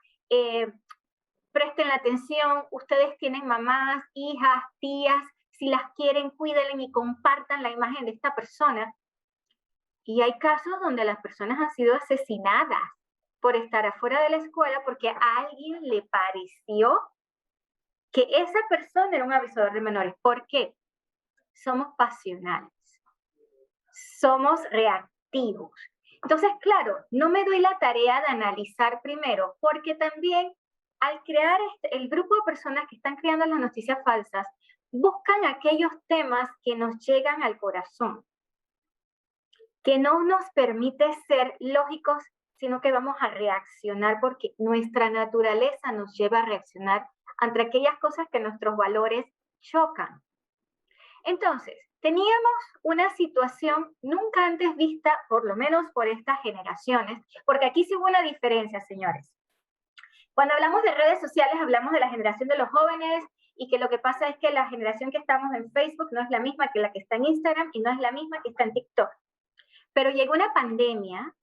presten la atención, ustedes tienen mamás, hijas, tías, si las quieren, cuídenla y compartan la imagen de esta persona. Y hay casos donde las personas han sido asesinadas por estar afuera de la escuela porque a alguien le pareció que esa persona era un abusador de menores. ¿Por qué? Somos pasionales, somos reactivos. Entonces, claro, no me doy la tarea de analizar primero, porque también al crear el grupo de personas que están creando las noticias falsas, buscan aquellos temas que nos llegan al corazón, que no nos permite ser lógicos, sino que vamos a reaccionar porque nuestra naturaleza nos lleva a reaccionar ante aquellas cosas que nuestros valores chocan. Entonces, teníamos una situación nunca antes vista, por lo menos por estas generaciones, porque aquí sí hubo una diferencia, señores. Cuando hablamos de redes sociales, hablamos de la generación de los jóvenes y que lo que pasa es que la generación que estamos en Facebook no es la misma que la que está en Instagram y no es la misma que está en TikTok. Pero llegó una pandemia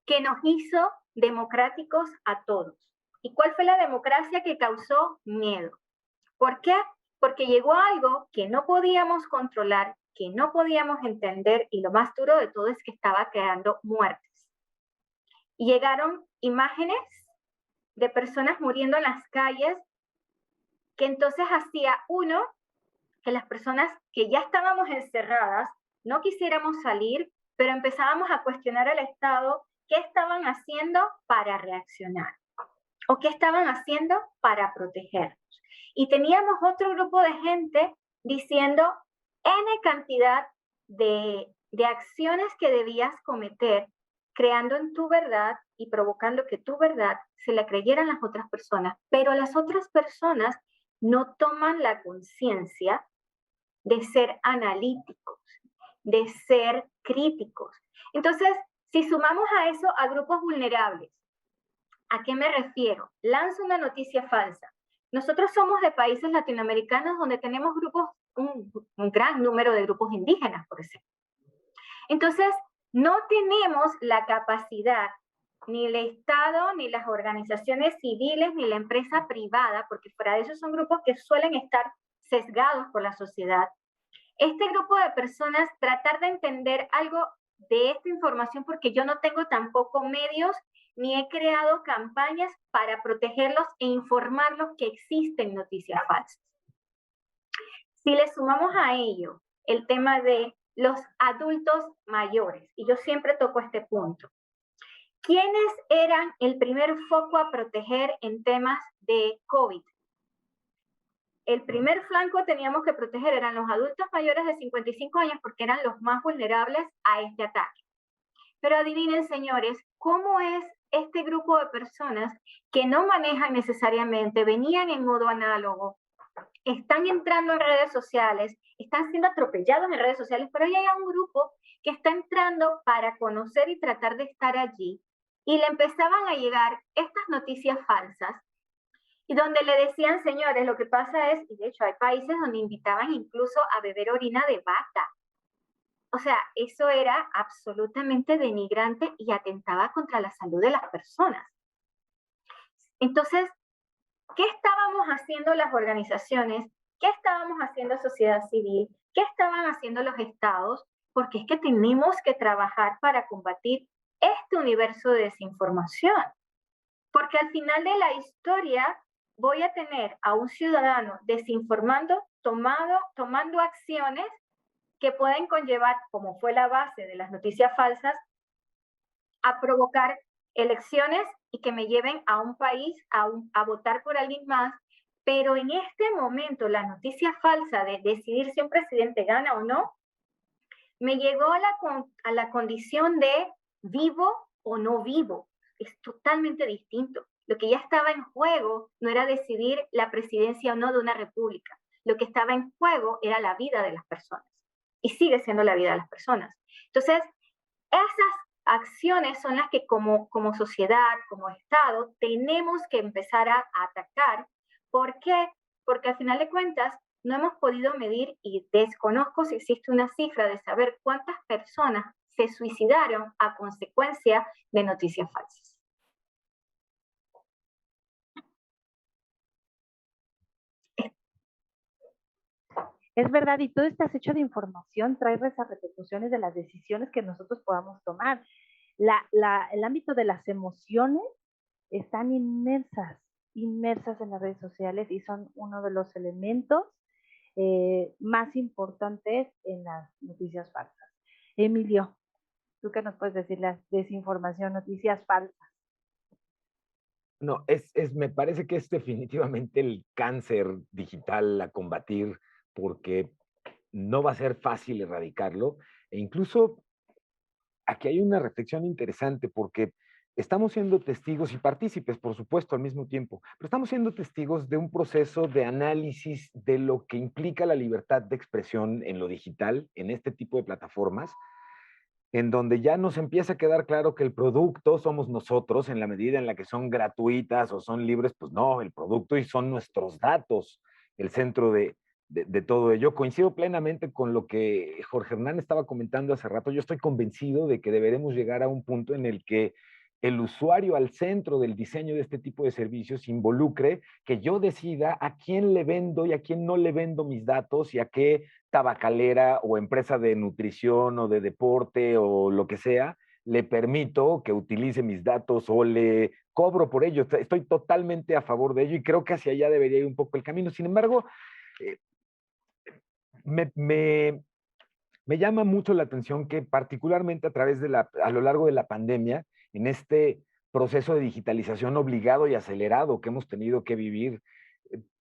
que nos hizo democráticos a todos. ¿Y cuál fue la democracia que causó miedo? ¿Por qué? Porque llegó algo que no podíamos controlar, que no podíamos entender, y lo más duro de todo es que estaba creando muertes. Y llegaron imágenes de personas muriendo en las calles, que entonces hacía uno que las personas que ya estábamos encerradas no quisiéramos salir, pero empezábamos a cuestionar al Estado qué estaban haciendo para reaccionar o qué estaban haciendo para protegernos. Y teníamos otro grupo de gente diciendo N cantidad de acciones que debías cometer, creando en tu verdad y provocando que tu verdad se la creyeran las otras personas, pero las otras personas no toman la conciencia de ser analíticos, de ser críticos. Entonces, si sumamos a eso a grupos vulnerables, ¿a qué me refiero? Lanzo una noticia falsa. Nosotros somos de países latinoamericanos donde tenemos grupos, un gran número de grupos indígenas, por ejemplo. Entonces, no tenemos la capacidad, ni el Estado, ni las organizaciones civiles, ni la empresa privada, porque fuera de eso son grupos que suelen estar sesgados por la sociedad. Este grupo de personas, tratar de entender algo de esta información, porque yo no tengo tampoco medios, ni he creado campañas para protegerlos e informarlos que existen noticias falsas. Si le sumamos a ello el tema de los adultos mayores, y yo siempre toco este punto, ¿quiénes eran el primer foco a proteger en temas de COVID? El primer flanco teníamos que proteger eran los adultos mayores de 55 años porque eran los más vulnerables a este ataque. Pero adivinen, señores, ¿cómo es este grupo de personas que no manejan necesariamente, venían en modo análogo, están entrando en redes sociales, están siendo atropellados en redes sociales, pero ahí hay un grupo que está entrando para conocer y tratar de estar allí, y le empezaban a llegar estas noticias falsas, y donde le decían, señores, lo que pasa es, y de hecho hay países donde invitaban incluso a beber orina de vaca. O sea, eso era absolutamente denigrante y atentaba contra la salud de las personas. Entonces, ¿qué estábamos haciendo las organizaciones? ¿Qué estábamos haciendo sociedad civil? ¿Qué estaban haciendo los estados? Porque es que tenemos que trabajar para combatir este universo de desinformación. Porque al final de la historia voy a tener a un ciudadano desinformando, tomando acciones que pueden conllevar, como fue la base de las noticias falsas, a provocar elecciones y que me lleven a un país a votar por alguien más. Pero en este momento, la noticia falsa de decidir si un presidente gana o no, me llegó a la condición de vivo o no vivo. Es totalmente distinto. Lo que ya estaba en juego no era decidir la presidencia o no de una república. Lo que estaba en juego era la vida de las personas. Y sigue siendo la vida de las personas. Entonces, esas acciones son las que como sociedad, como Estado, tenemos que empezar a atacar. ¿Por qué? Porque al final de cuentas no hemos podido medir y desconozco si existe una cifra de saber cuántas personas se suicidaron a consecuencia de noticias falsas. Es verdad, y todo este hecho de información trae esas repercusiones de las decisiones que nosotros podamos tomar. El ámbito de las emociones están inmersas en las redes sociales y son uno de los elementos más importantes en las noticias falsas. Emilio, ¿tú qué nos puedes decir? La desinformación, noticias falsas. No, me parece que es definitivamente el cáncer digital a combatir, porque no va a ser fácil erradicarlo. E incluso aquí hay una reflexión interesante, porque estamos siendo testigos y partícipes, por supuesto, al mismo tiempo, pero estamos siendo testigos de un proceso de análisis de lo que implica la libertad de expresión en lo digital, en este tipo de plataformas, en donde ya nos empieza a quedar claro que el producto somos nosotros, en la medida en la que son gratuitas o son libres, pues no, el producto y son nuestros datos el centro de todo ello. Coincido plenamente con lo que Jorge Hernán estaba comentando hace rato. Yo estoy convencido de que deberemos llegar a un punto en el que el usuario al centro del diseño de este tipo de servicios involucre que yo decida a quién le vendo y a quién no le vendo mis datos y a qué tabacalera o empresa de nutrición o de deporte o lo que sea, le permito que utilice mis datos o le cobro por ello. Estoy totalmente a favor de ello y creo que hacia allá debería ir un poco el camino. Sin embargo, me llama mucho la atención que particularmente a lo largo de la pandemia, en este proceso de digitalización obligado y acelerado que hemos tenido que vivir,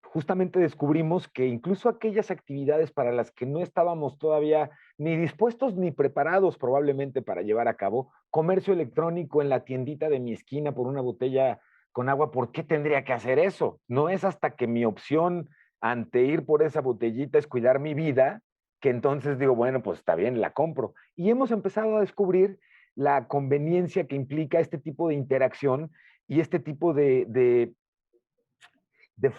justamente descubrimos que incluso aquellas actividades para las que no estábamos todavía ni dispuestos ni preparados probablemente para llevar a cabo, comercio electrónico en la tiendita de mi esquina por una botella con agua, ¿por qué tendría que hacer eso? No es hasta que mi opción ante ir por esa botellita es cuidar mi vida, que entonces digo, bueno, pues está bien, la compro. Y hemos empezado a descubrir la conveniencia que implica este tipo de interacción y este tipo de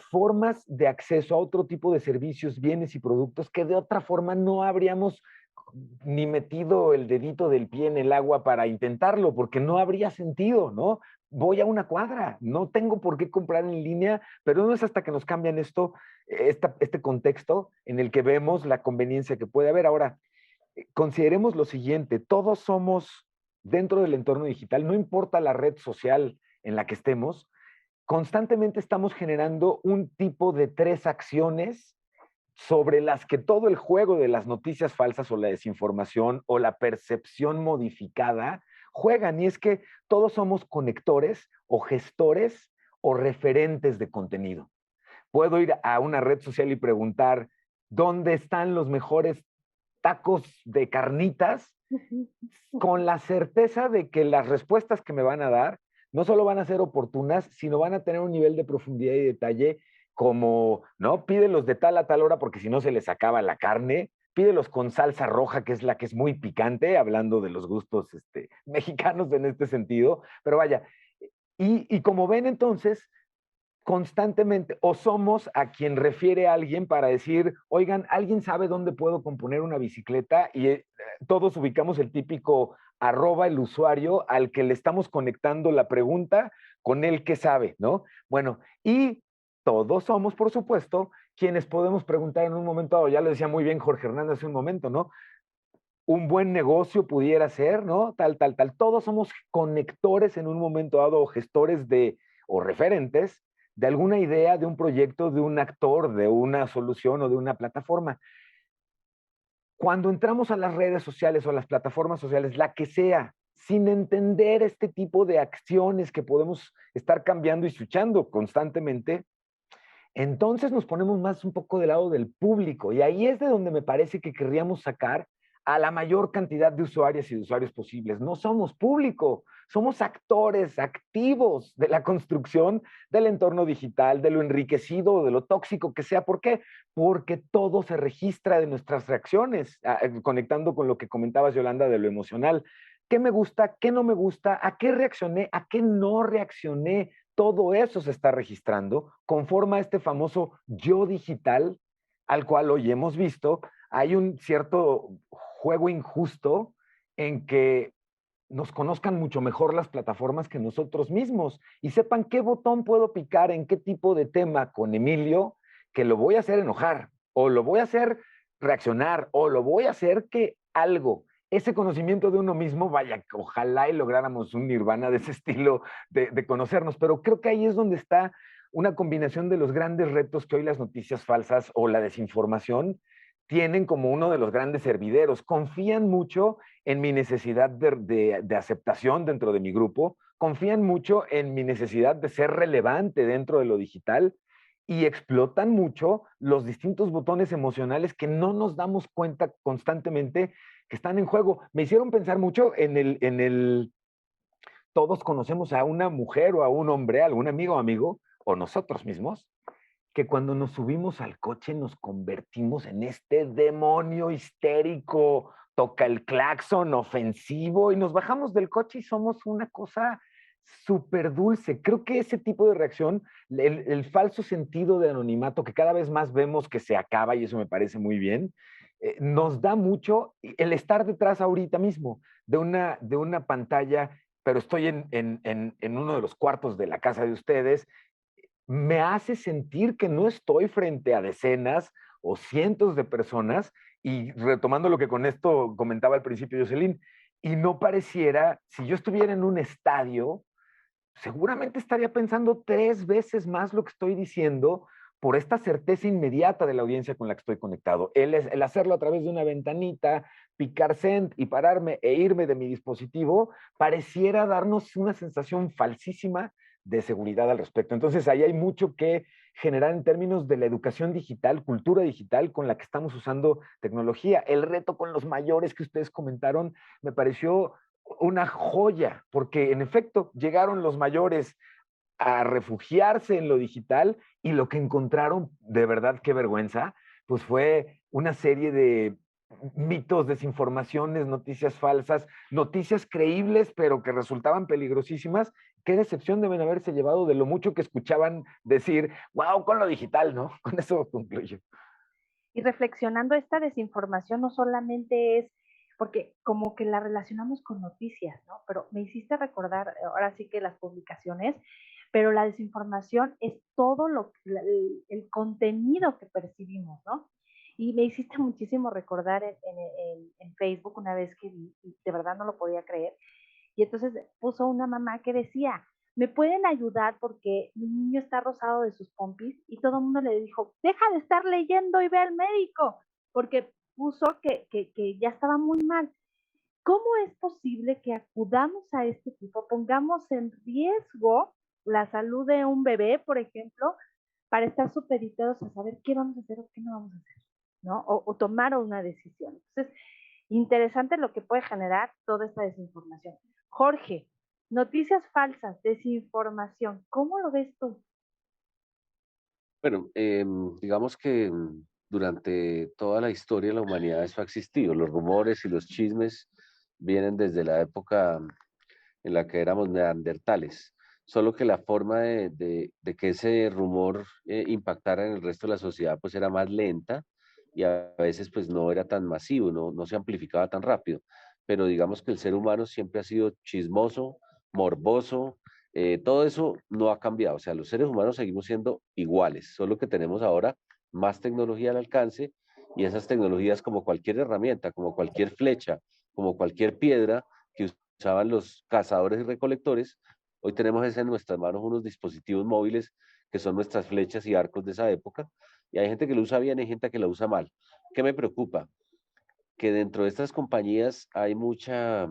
formas de acceso a otro tipo de servicios, bienes y productos que de otra forma no habríamos ni metido el dedito del pie en el agua para intentarlo, porque no habría sentido, ¿no? Voy a una cuadra, no tengo por qué comprar en línea, pero no es hasta que nos cambian este contexto en el que vemos la conveniencia que puede haber. Ahora, consideremos lo siguiente, todos somos dentro del entorno digital, no importa la red social en la que estemos, constantemente estamos generando un tipo de 3 acciones sobre las que todo el juego de las noticias falsas o la desinformación o la percepción modificada juegan. Y es que todos somos conectores o gestores o referentes de contenido. Puedo ir a una red social y preguntar, ¿dónde están los mejores tacos de carnitas? Con la certeza de que las respuestas que me van a dar no solo van a ser oportunas, sino van a tener un nivel de profundidad y detalle como, ¿no? Pídelos de tal a tal hora porque si no se les acaba la carne, pídelos con salsa roja, que es la que es muy picante, hablando de los gustos mexicanos en este sentido, pero vaya, y como ven entonces, constantemente, o somos a quien refiere a alguien para decir, oigan, ¿alguien sabe dónde puedo componer una bicicleta? Y todos ubicamos el típico arroba el usuario al que le estamos conectando la pregunta con el que sabe, ¿no? Bueno, y todos somos, por supuesto, quienes podemos preguntar en un momento dado, ya lo decía muy bien Jorge Hernández hace un momento, ¿no? Un buen negocio pudiera ser, ¿no? Tal. Todos somos conectores en un momento dado, o gestores de, o referentes de alguna idea, de un proyecto, de un actor, de una solución o de una plataforma. Cuando entramos a las redes sociales o a las plataformas sociales, la que sea, sin entender este tipo de acciones que podemos estar cambiando y switchando constantemente, entonces nos ponemos más un poco del lado del público y ahí es de donde me parece que querríamos sacar a la mayor cantidad de usuarias y de usuarios posibles. No somos público, somos actores activos de la construcción del entorno digital, de lo enriquecido, de lo tóxico que sea. ¿Por qué? Porque todo se registra de nuestras reacciones, conectando con lo que comentabas, Yolanda, de lo emocional. ¿Qué me gusta? ¿Qué no me gusta? ¿A qué reaccioné? ¿A qué no reaccioné? Todo eso se está registrando, conforma este famoso yo digital, al cual hoy hemos visto, hay un cierto juego injusto en que nos conozcan mucho mejor las plataformas que nosotros mismos y sepan qué botón puedo picar en qué tipo de tema con Emilio, que lo voy a hacer enojar, o lo voy a hacer reaccionar, o lo voy a hacer que algo, ese conocimiento de uno mismo, vaya, ojalá y lográramos un nirvana de ese estilo de conocernos, pero creo que ahí es donde está una combinación de los grandes retos que hoy las noticias falsas o la desinformación tienen como uno de los grandes hervideros. Confían mucho en mi necesidad de aceptación dentro de mi grupo, confían mucho en mi necesidad de ser relevante dentro de lo digital y explotan mucho los distintos botones emocionales que no nos damos cuenta constantemente que están en juego. Me hicieron pensar mucho todos conocemos a una mujer o a un hombre, algún amigo o amigo, o nosotros mismos, que cuando nos subimos al coche nos convertimos en este demonio histérico, toca el claxon ofensivo y nos bajamos del coche y somos una cosa súper dulce. Creo que ese tipo de reacción, el falso sentido de anonimato que cada vez más vemos que se acaba y eso me parece muy bien, nos da mucho el estar detrás ahorita mismo de una pantalla, pero estoy en uno de los cuartos de la casa de ustedes, me hace sentir que no estoy frente a decenas o cientos de personas, y retomando lo que con esto comentaba al principio Jocelyn, y no pareciera, si yo estuviera en un estadio, seguramente estaría pensando 3 veces más lo que estoy diciendo por esta certeza inmediata de la audiencia con la que estoy conectado. El hacerlo a través de una ventanita, picar send y pararme e irme de mi dispositivo, pareciera darnos una sensación falsísima de seguridad al respecto. Entonces, ahí hay mucho que generar en términos de la educación digital, cultura digital con la que estamos usando tecnología. El reto con los mayores que ustedes comentaron me pareció una joya, porque en efecto llegaron los mayores a refugiarse en lo digital y lo que encontraron, de verdad, qué vergüenza, pues fue una serie de mitos, desinformaciones, noticias falsas, noticias creíbles, pero que resultaban peligrosísimas. Qué decepción deben haberse llevado de lo mucho que escuchaban decir, wow, con lo digital, ¿no? Con eso concluyo. Y reflexionando, esta desinformación no solamente es porque como que la relacionamos con noticias, ¿no? Pero me hiciste recordar, ahora sí que las publicaciones, pero la desinformación es todo el contenido que percibimos, ¿no? Y me hiciste muchísimo recordar en Facebook una vez que vi, y de verdad no lo podía creer, y entonces puso una mamá que decía, ¿me pueden ayudar porque mi niño está rosado de sus pompis? Y todo el mundo le dijo, deja de estar leyendo y ve al médico, porque puso que ya estaba muy mal. ¿Cómo es posible que acudamos a este tipo, pongamos en riesgo la salud de un bebé, por ejemplo, para estar supeditados a saber qué vamos a hacer o qué no vamos a hacer, ¿no? O tomar una decisión. Entonces, interesante lo que puede generar toda esta desinformación. Jorge, noticias falsas, desinformación, ¿cómo lo ves tú? Bueno, digamos que durante toda la historia de la humanidad eso ha existido. Los rumores y los chismes vienen desde la época en la que éramos neandertales. solo que la forma de que ese rumor impactara en el resto de la sociedad pues era más lenta y a veces pues no era tan masivo, no se amplificaba tan rápido. Pero digamos que el ser humano siempre ha sido chismoso, morboso, todo eso no ha cambiado. O sea, los seres humanos seguimos siendo iguales, solo que tenemos ahora más tecnología al alcance y esas tecnologías como cualquier herramienta, como cualquier flecha, como cualquier piedra que usaban los cazadores y recolectores, hoy tenemos en nuestras manos unos dispositivos móviles que son nuestras flechas y arcos de esa época, y hay gente que lo usa bien y hay gente que lo usa mal. ¿Qué me preocupa? Que dentro de estas compañías hay muchos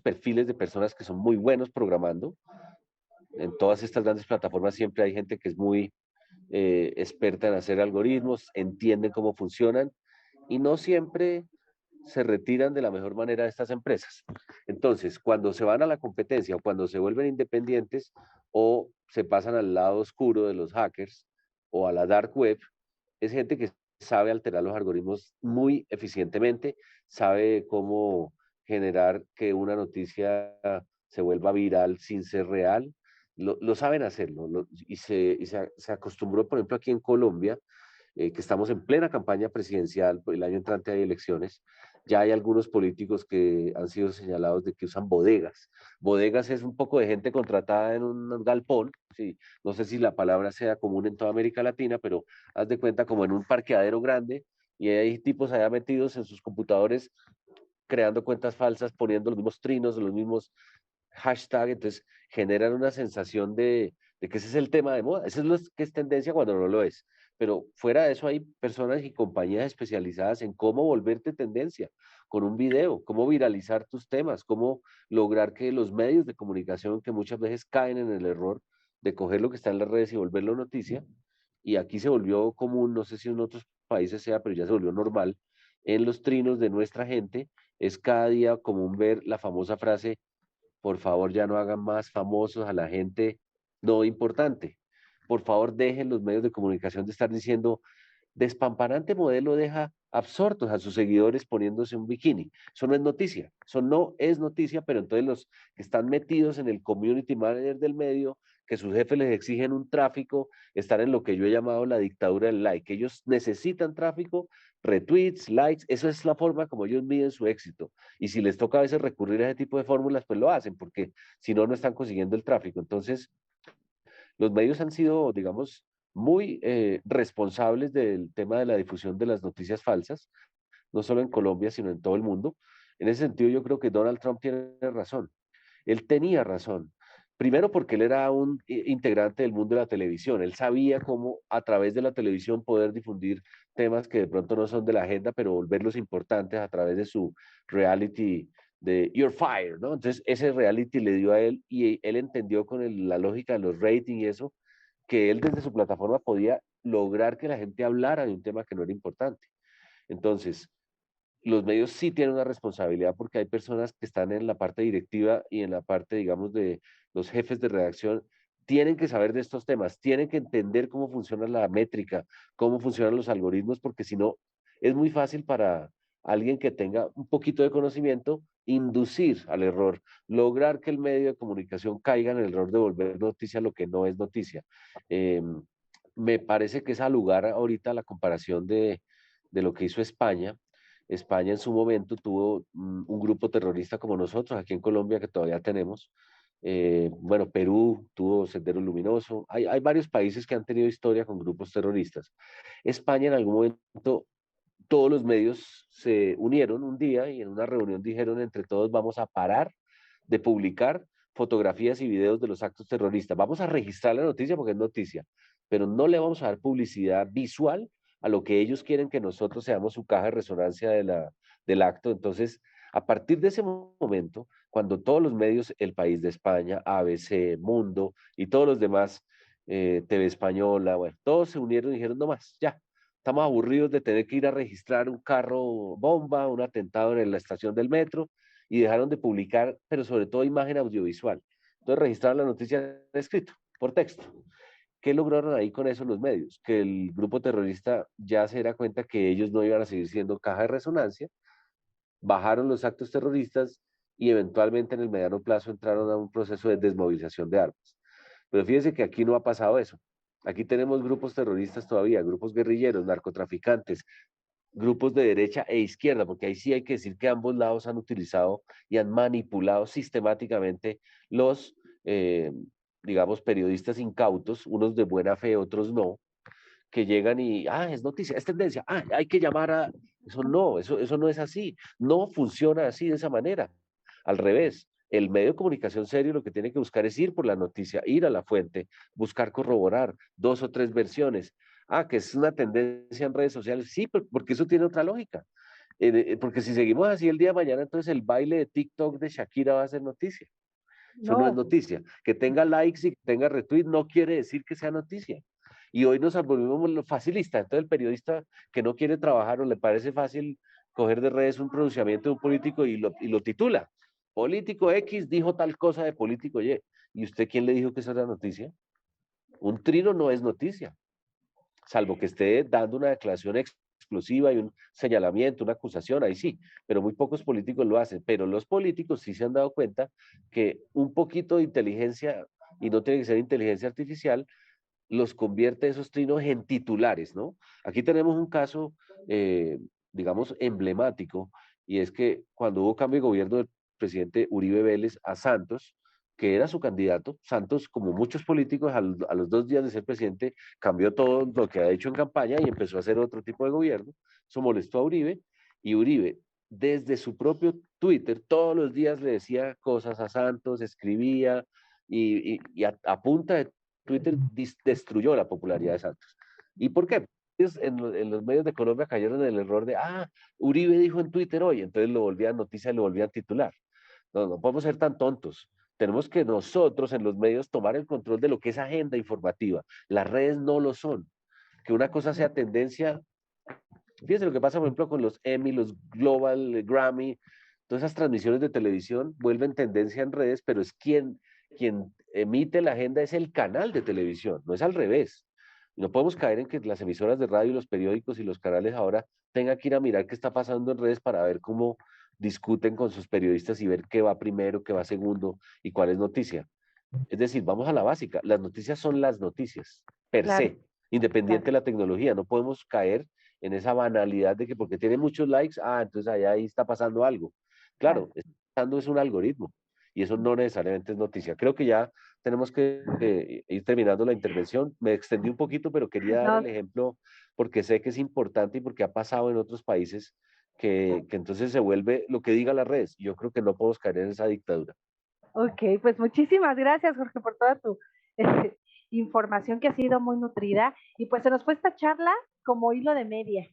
perfiles de personas que son muy buenos programando. En todas estas grandes plataformas siempre hay gente que es muy experta en hacer algoritmos, entienden cómo funcionan y no siempre se retiran de la mejor manera de estas empresas. Entonces, cuando se van a la competencia o cuando se vuelven independientes o se pasan al lado oscuro de los hackers o a la dark web, es gente que sabe alterar los algoritmos muy eficientemente, sabe cómo generar que una noticia se vuelva viral sin ser real. Lo saben hacerlo se acostumbró, por ejemplo, aquí en Colombia, que estamos en plena campaña presidencial, el año entrante hay elecciones, ya hay algunos políticos que han sido señalados de que usan bodegas. Bodegas es un poco de gente contratada en un galpón, sí, no sé si la palabra sea común en toda América Latina, pero haz de cuenta como en un parqueadero grande y hay tipos allá metidos en sus computadores creando cuentas falsas, poniendo los mismos trinos, los mismos hashtags, entonces generan una sensación de que ese es el tema de moda, eso es lo que es tendencia cuando no lo es. Pero fuera de eso hay personas y compañías especializadas en cómo volverte tendencia con un video, cómo viralizar tus temas, cómo lograr que los medios de comunicación que muchas veces caen en el error de coger lo que está en las redes y volverlo noticia, y aquí se volvió común, no sé si en otros países sea, pero ya se volvió normal, en los trinos de nuestra gente, es cada día común ver la famosa frase, por favor ya no hagan más famosos a la gente no importante. Por favor dejen los medios de comunicación de estar diciendo, despampanante modelo deja absortos a sus seguidores poniéndose un bikini. Eso no es noticia, eso no es noticia, pero entonces los que están metidos en el community manager del medio, que sus jefes les exigen un tráfico, están en lo que yo he llamado la dictadura del like. Ellos necesitan tráfico, retweets, likes, eso es la forma como ellos miden su éxito. Y si les toca a veces recurrir a ese tipo de fórmulas, pues lo hacen, porque si no, no están consiguiendo el tráfico. Entonces, los medios han sido, digamos, muy responsables del tema de la difusión de las noticias falsas, no solo en Colombia, sino en todo el mundo. En ese sentido, yo creo que Donald Trump tiene razón. Él tenía razón. Primero porque él era un integrante del mundo de la televisión. Él sabía cómo a través de la televisión poder difundir temas que de pronto no son de la agenda, pero volverlos importantes a través de su reality de You're Fired, ¿no? Entonces ese reality le dio a él y él entendió con la lógica de los ratings y eso, que él desde su plataforma podía lograr que la gente hablara de un tema que no era importante. Entonces, los medios sí tienen una responsabilidad porque hay personas que están en la parte directiva y en la parte, digamos, de los jefes de redacción, tienen que saber de estos temas, tienen que entender cómo funciona la métrica, cómo funcionan los algoritmos, porque si no, es muy fácil para alguien que tenga un poquito de conocimiento inducir al error, lograr que el medio de comunicación caiga en el error de volver noticia lo que no es noticia. Me parece que es al lugar ahorita la comparación de lo que hizo España. España en su momento tuvo un grupo terrorista como nosotros, aquí en Colombia, que todavía tenemos. Bueno, Perú tuvo Sendero Luminoso. Hay varios países que han tenido historia con grupos terroristas. España en algún momento, todos los medios se unieron un día y en una reunión dijeron entre todos vamos a parar de publicar fotografías y videos de los actos terroristas. Vamos a registrar la noticia porque es noticia, pero no le vamos a dar publicidad visual a lo que ellos quieren que nosotros seamos su caja de resonancia del acto. Entonces, a partir de ese momento, cuando todos los medios, El País de España, ABC, Mundo y todos los demás, TV Española, bueno, todos se unieron y dijeron, no más, ya, estamos aburridos de tener que ir a registrar un carro bomba, un atentado en la estación del metro, y dejaron de publicar, pero sobre todo imagen audiovisual. Entonces registraron la noticia en escrito, por texto. ¿Qué lograron ahí con eso los medios? Que el grupo terrorista ya se diera cuenta que ellos no iban a seguir siendo caja de resonancia, bajaron los actos terroristas y eventualmente en el mediano plazo entraron a un proceso de desmovilización de armas. Pero fíjense que aquí no ha pasado eso. Aquí tenemos grupos terroristas todavía, grupos guerrilleros, narcotraficantes, grupos de derecha e izquierda, porque ahí sí hay que decir que ambos lados han utilizado y han manipulado sistemáticamente los, digamos, periodistas incautos, unos de buena fe, otros no, que llegan y, es noticia, es tendencia, hay que llamar a... Eso no es así, no funciona así de esa manera. Al revés, el medio de comunicación serio lo que tiene que buscar es ir por la noticia, ir a la fuente, buscar corroborar 2 o 3 versiones. Que es una tendencia en redes sociales, sí, porque eso tiene otra lógica. Porque si seguimos así el día de mañana, entonces el baile de TikTok de Shakira va a ser noticia. Eso no es noticia. Que tenga likes y que tenga retweet no quiere decir que sea noticia. Y hoy nos volvimos lo facilista. Entonces el periodista que no quiere trabajar o le parece fácil coger de redes un pronunciamiento de un político y lo titula. Político X dijo tal cosa de político Y. ¿Y usted quién le dijo que eso era noticia? Un trino no es noticia, salvo que esté dando una declaración explosiva y un señalamiento, una acusación, ahí sí, pero muy pocos políticos lo hacen. Pero los políticos sí se han dado cuenta que un poquito de inteligencia, y no tiene que ser inteligencia artificial, los convierte esos trinos en titulares, ¿no? Aquí tenemos un caso, digamos, emblemático, y es que cuando hubo cambio de gobierno del presidente Uribe Vélez a Santos, que era su candidato, Santos, como muchos políticos, a los 2 días de ser presidente, cambió todo lo que ha hecho en campaña y empezó a hacer otro tipo de gobierno. Eso molestó a Uribe, y Uribe, desde su propio Twitter, todos los días le decía cosas a Santos, escribía, y a punta de Twitter destruyó la popularidad de Santos. ¿Y por qué? En los medios de Colombia cayeron en el error de, Uribe dijo en Twitter hoy, entonces lo volvían noticia y lo volvían titular. No podemos ser tan tontos. Tenemos que nosotros en los medios tomar el control de lo que es agenda informativa. Las redes no lo son. Que una cosa sea tendencia. Fíjense lo que pasa, por ejemplo, con los Emmy, los Global, Grammy, todas esas transmisiones de televisión vuelven tendencia en redes, pero es quien emite la agenda es el canal de televisión, no es al revés. No podemos caer en que las emisoras de radio, los periódicos y los canales ahora tengan que ir a mirar qué está pasando en redes para ver cómo discuten con sus periodistas y ver qué va primero, qué va segundo y cuál es noticia. Es decir, vamos a la básica. Las noticias son las noticias, per se, independiente de la tecnología. No podemos caer en esa banalidad de que porque tiene muchos likes, entonces ahí está pasando algo. Claro, está pasando es un algoritmo y eso no necesariamente es noticia. Creo que ya tenemos que ir terminando la intervención. Me extendí un poquito, pero quería dar el ejemplo porque sé que es importante y porque ha pasado en otros países que entonces se vuelve lo que diga las redes. Yo creo que no podemos caer en esa dictadura. Ok, pues muchísimas gracias, Jorge, por toda tu información que ha sido muy nutrida. Y pues se nos fue esta charla como hilo de media.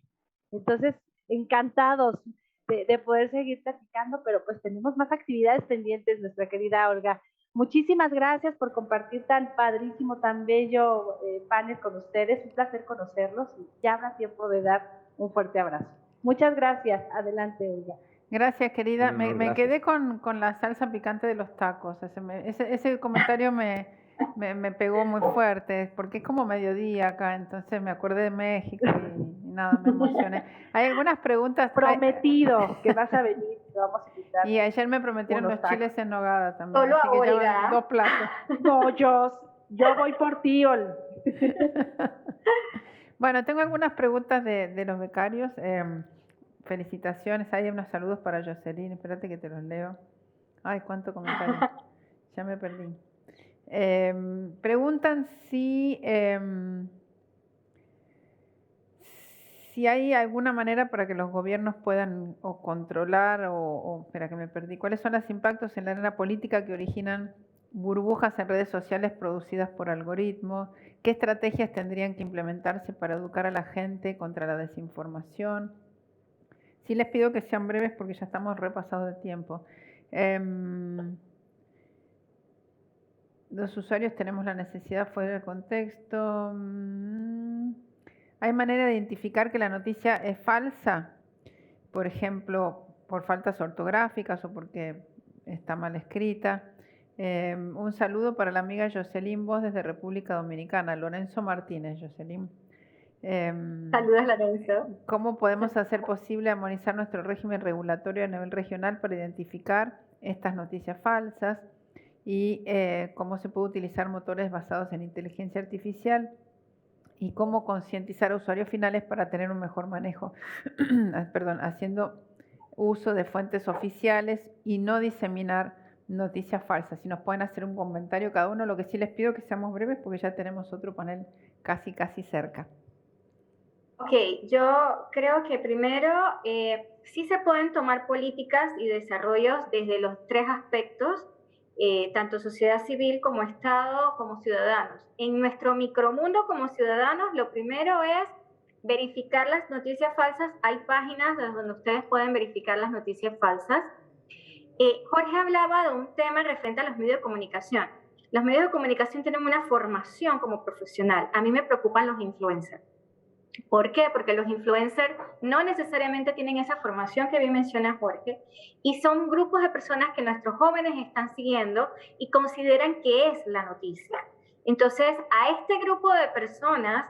Entonces, encantados de poder seguir platicando, pero pues tenemos más actividades pendientes, nuestra querida Olga. Muchísimas gracias por compartir tan padrísimo, tan bello panel con ustedes. Un placer conocerlos y ya habrá tiempo de dar un fuerte abrazo. Muchas gracias. Adelante, Olga. Gracias, querida. Me quedé con la salsa picante de los tacos. Ese comentario me pegó muy fuerte, porque es como mediodía acá, entonces me acordé de México y nada, me emocioné. Hay algunas preguntas. Prometido que vas a venir, te vamos a invitar. Y ayer me prometieron los chiles en nogada también. Solo así que Olga. ya van 2 platos. No, yo voy por ti, Ol. Bueno, tengo algunas preguntas de los becarios. Felicitaciones. Hay unos saludos para Jocelyn. Espérate que te los leo. Ay, cuánto comentario. Ya me perdí. Preguntan si hay alguna manera para que los gobiernos puedan controlar espera que me perdí. ¿Cuáles son los impactos en la arena política que originan burbujas en redes sociales producidas por algoritmos? ¿Qué estrategias tendrían que implementarse para educar a la gente contra la desinformación? Sí les pido que sean breves porque ya estamos repasados de tiempo. Los usuarios tenemos la necesidad fuera del contexto. ¿Hay manera de identificar que la noticia es falsa? Por ejemplo, por faltas ortográficas o porque está mal escrita. Un saludo para la amiga Jocelyn Voz desde República Dominicana. Lorenzo Martínez, Jocelyn. Saludos, Lorenzo. ¿Cómo podemos hacer posible armonizar nuestro régimen regulatorio a nivel regional para identificar estas noticias falsas y cómo se puede utilizar motores basados en inteligencia artificial y cómo concientizar a usuarios finales para tener un mejor manejo, perdón, haciendo uso de fuentes oficiales y no diseminar noticias falsas. Si nos pueden hacer un comentario cada uno, lo que sí les pido que seamos breves porque ya tenemos otro panel casi cerca. Ok, yo creo que primero sí se pueden tomar políticas y desarrollos desde los tres aspectos, tanto sociedad civil como Estado, como ciudadanos. En nuestro micromundo como ciudadanos, lo primero es verificar las noticias falsas. Hay páginas donde ustedes pueden verificar las noticias falsas. Jorge hablaba de un tema referente a los medios de comunicación. Los medios de comunicación tienen una formación como profesional. A mí me preocupan los influencers. ¿Por qué? Porque los influencers no necesariamente tienen esa formación que bien menciona Jorge y son grupos de personas que nuestros jóvenes están siguiendo y consideran que es la noticia. Entonces, a este grupo de personas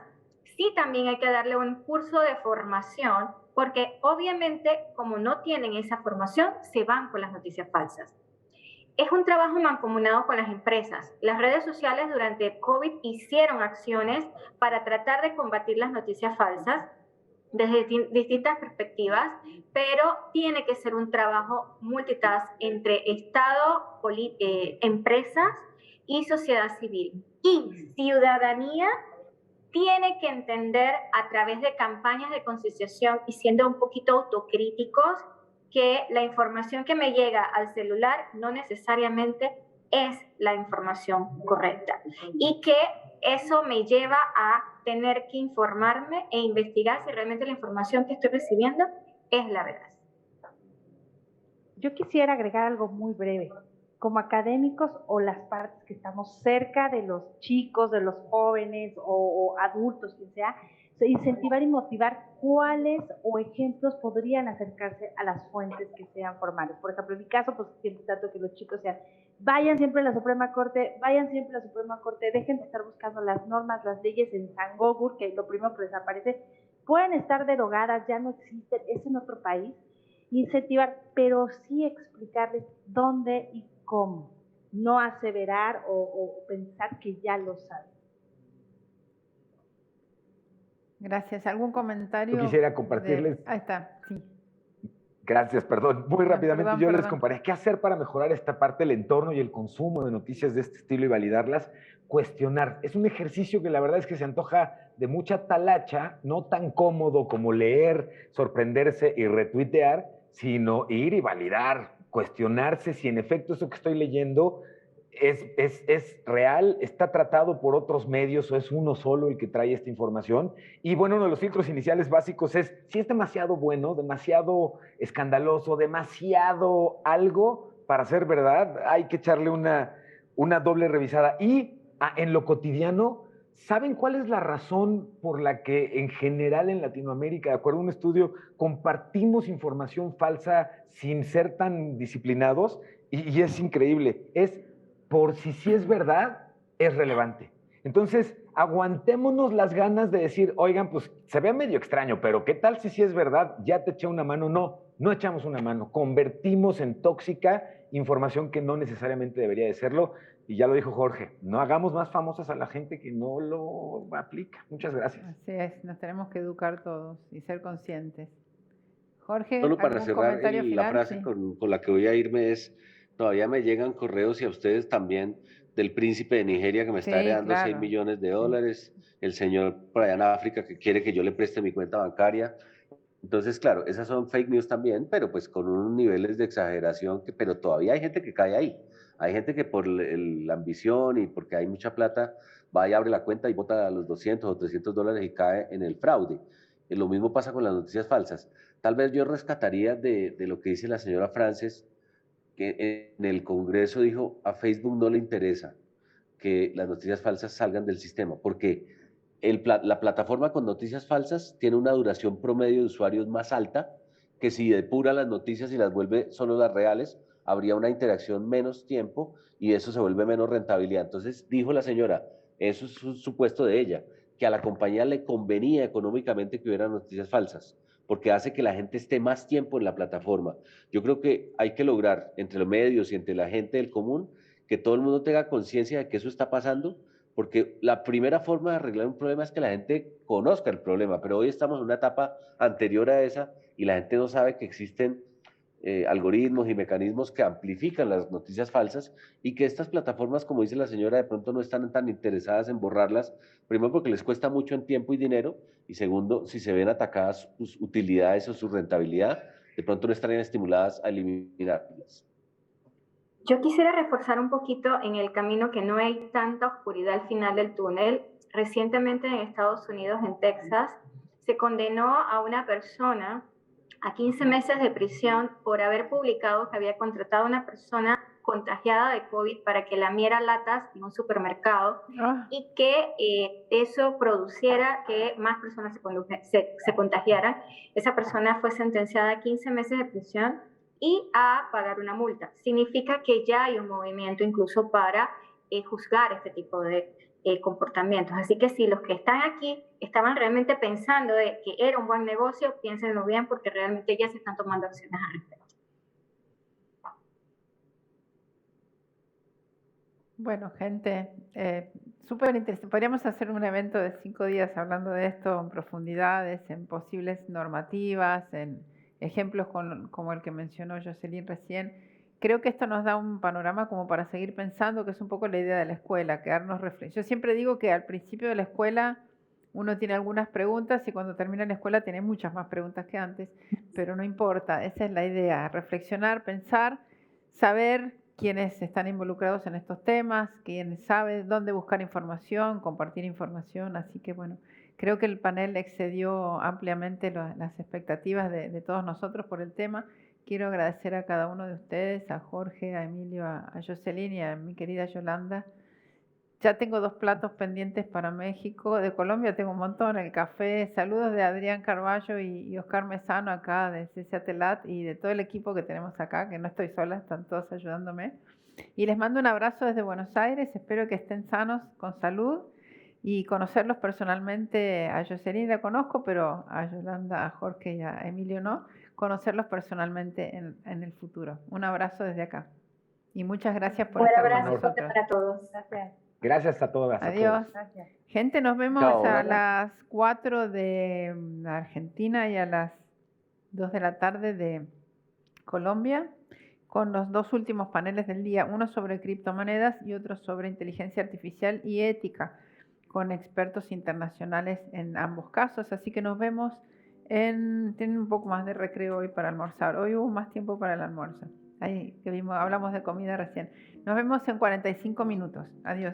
sí también hay que darle un curso de formación porque obviamente como no tienen esa formación, se van con las noticias falsas. Es un trabajo mancomunado con las empresas. Las redes sociales durante COVID hicieron acciones para tratar de combatir las noticias falsas desde distintas perspectivas, pero tiene que ser un trabajo multitask entre Estado, empresas y sociedad civil. Y ciudadanía tiene que entender a través de campañas de concienciación y siendo un poquito autocríticos que la información que me llega al celular no necesariamente es la información correcta y que eso me lleva a tener que informarme e investigar si realmente la información que estoy recibiendo es la verdad. Yo quisiera agregar algo muy breve. Como académicos o las partes que estamos cerca de los chicos, de los jóvenes o adultos, quien sea, incentivar y motivar cuáles o ejemplos podrían acercarse a las fuentes que sean formales. Por ejemplo, en mi caso, pues siempre trato que los chicos sean, vayan siempre a la Suprema Corte, dejen de estar buscando las normas, las leyes en San Gogur, que lo primero que les aparece, pueden estar derogadas, ya no existen, es en otro país, incentivar, pero sí explicarles dónde y cómo, no aseverar o pensar que ya lo saben. Gracias. ¿Algún comentario? Yo quisiera compartirles. Ahí está, sí. Gracias, perdón. Muy rápidamente, yo les perdón. comparé qué hacer para mejorar esta parte del entorno y el consumo de noticias de este estilo y validarlas. Cuestionar. Es un ejercicio que la verdad es que se antoja de mucha talacha, no tan cómodo como leer, sorprenderse y retuitear, sino ir y validar, cuestionarse si en efecto eso que estoy leyendo es real, está tratado por otros medios o es uno solo el que trae esta información. Y bueno, uno de los filtros iniciales básicos es si es demasiado bueno, demasiado escandaloso, demasiado algo para ser verdad, hay que echarle una doble revisada. Y en lo cotidiano, ¿saben cuál es la razón por la que en general en Latinoamérica, de acuerdo a un estudio, compartimos información falsa sin ser tan disciplinados? Y es increíble, es por si sí es verdad, es relevante. Entonces, aguantémonos las ganas de decir, oigan, pues se ve medio extraño, pero ¿qué tal si sí es verdad? Ya te eché una mano. No echamos una mano, convertimos en tóxica información que no necesariamente debería de serlo. Y ya lo dijo Jorge, no hagamos más famosas a la gente que no lo aplica. Muchas gracias. Así es, nos tenemos que educar todos y ser conscientes. Jorge, solo para ¿algún cerrar comentario final? la frase Sí. con la que voy a irme es, todavía me llegan correos y a ustedes también del príncipe de Nigeria que me está heredando claro. 6 millones de dólares, el señor por allá en África que quiere que yo le preste mi cuenta bancaria. Entonces, claro, esas son fake news también, pero pues con unos niveles de exageración, pero todavía hay gente que cae ahí. Hay gente que por la ambición y porque hay mucha plata, va y abre la cuenta y bota los 200 o 300 dólares y cae en el fraude. Y lo mismo pasa con las noticias falsas. Tal vez yo rescataría de lo que dice la señora Frances, que en el Congreso dijo, a Facebook no le interesa que las noticias falsas salgan del sistema, porque la plataforma con noticias falsas tiene una duración promedio de usuarios más alta, que si depura las noticias y las vuelve solo las reales, habría una interacción menos tiempo y eso se vuelve menos rentabilidad. Entonces dijo la señora, eso es un supuesto de ella, que a la compañía le convenía económicamente que hubiera noticias falsas, porque hace que la gente esté más tiempo en la plataforma. Yo creo que hay que lograr entre los medios y entre la gente del común que todo el mundo tenga conciencia de que eso está pasando, porque la primera forma de arreglar un problema es que la gente conozca el problema, pero hoy estamos en una etapa anterior a esa y la gente no sabe que existen algoritmos y mecanismos que amplifican las noticias falsas y que estas plataformas, como dice la señora, de pronto no están tan interesadas en borrarlas, primero porque les cuesta mucho en tiempo y dinero, y segundo, si se ven atacadas sus utilidades o su rentabilidad, de pronto no estarían estimuladas a eliminarlas. Yo quisiera reforzar un poquito en el camino que no hay tanta oscuridad al final del túnel. Recientemente en Estados Unidos, en Texas, se condenó a una persona a 15 meses de prisión por haber publicado que había contratado a una persona contagiada de COVID para que lamiera latas en un supermercado y que eso produciera que más personas se contagiaran. Esa persona fue sentenciada a 15 meses de prisión y a pagar una multa. Significa que ya hay un movimiento incluso para juzgar este tipo de comportamientos. Así que si los que están aquí estaban realmente pensando de que era un buen negocio, piénsenlo bien porque realmente ya se están tomando acciones al respecto. Bueno, gente, súper interesante. Podríamos hacer un evento de 5 días hablando de esto en profundidades, en posibles normativas, en ejemplos como el que mencionó Jocelyn recién. Creo que esto nos da un panorama como para seguir pensando, que es un poco la idea de la escuela, quedarnos reflexionando. Yo siempre digo que al principio de la escuela uno tiene algunas preguntas y cuando termina la escuela tiene muchas más preguntas que antes, pero no importa, esa es la idea, reflexionar, pensar, saber quiénes están involucrados en estos temas, quién sabe dónde buscar información, compartir información, así que bueno, creo que el panel excedió ampliamente las expectativas de todos nosotros por el tema. Quiero agradecer a cada uno de ustedes, a Jorge, a Emilio, a Jocelyn y a mi querida Yolanda. Ya tengo 2 platos pendientes para México. De Colombia tengo un montón, el café. Saludos de Adrián Carballo y Oscar Mesano acá de CCATELAT y de todo el equipo que tenemos acá, que no estoy sola, están todos ayudándome. Y les mando un abrazo desde Buenos Aires. Espero que estén sanos, con salud y conocerlos personalmente. A Jocelyn la conozco, pero a Yolanda, a Jorge y a Emilio no. Conocerlos personalmente en el futuro. Un abrazo desde acá. Y muchas gracias por estar con nosotros. Para todos. Gracias. Gracias a todas. Adiós. A todos. Gente, nos vemos Chao. a las 4 de Argentina y a las 2 de la tarde de Colombia con los 2 últimos paneles del día, uno sobre criptomonedas y otro sobre inteligencia artificial y ética, con expertos internacionales en ambos casos. Así que nos vemos tienen un poco más de recreo hoy para almorzar. Hoy hubo más tiempo para el almuerzo. Ahí que hablamos de comida recién. Nos vemos en 45 minutos. Adiós.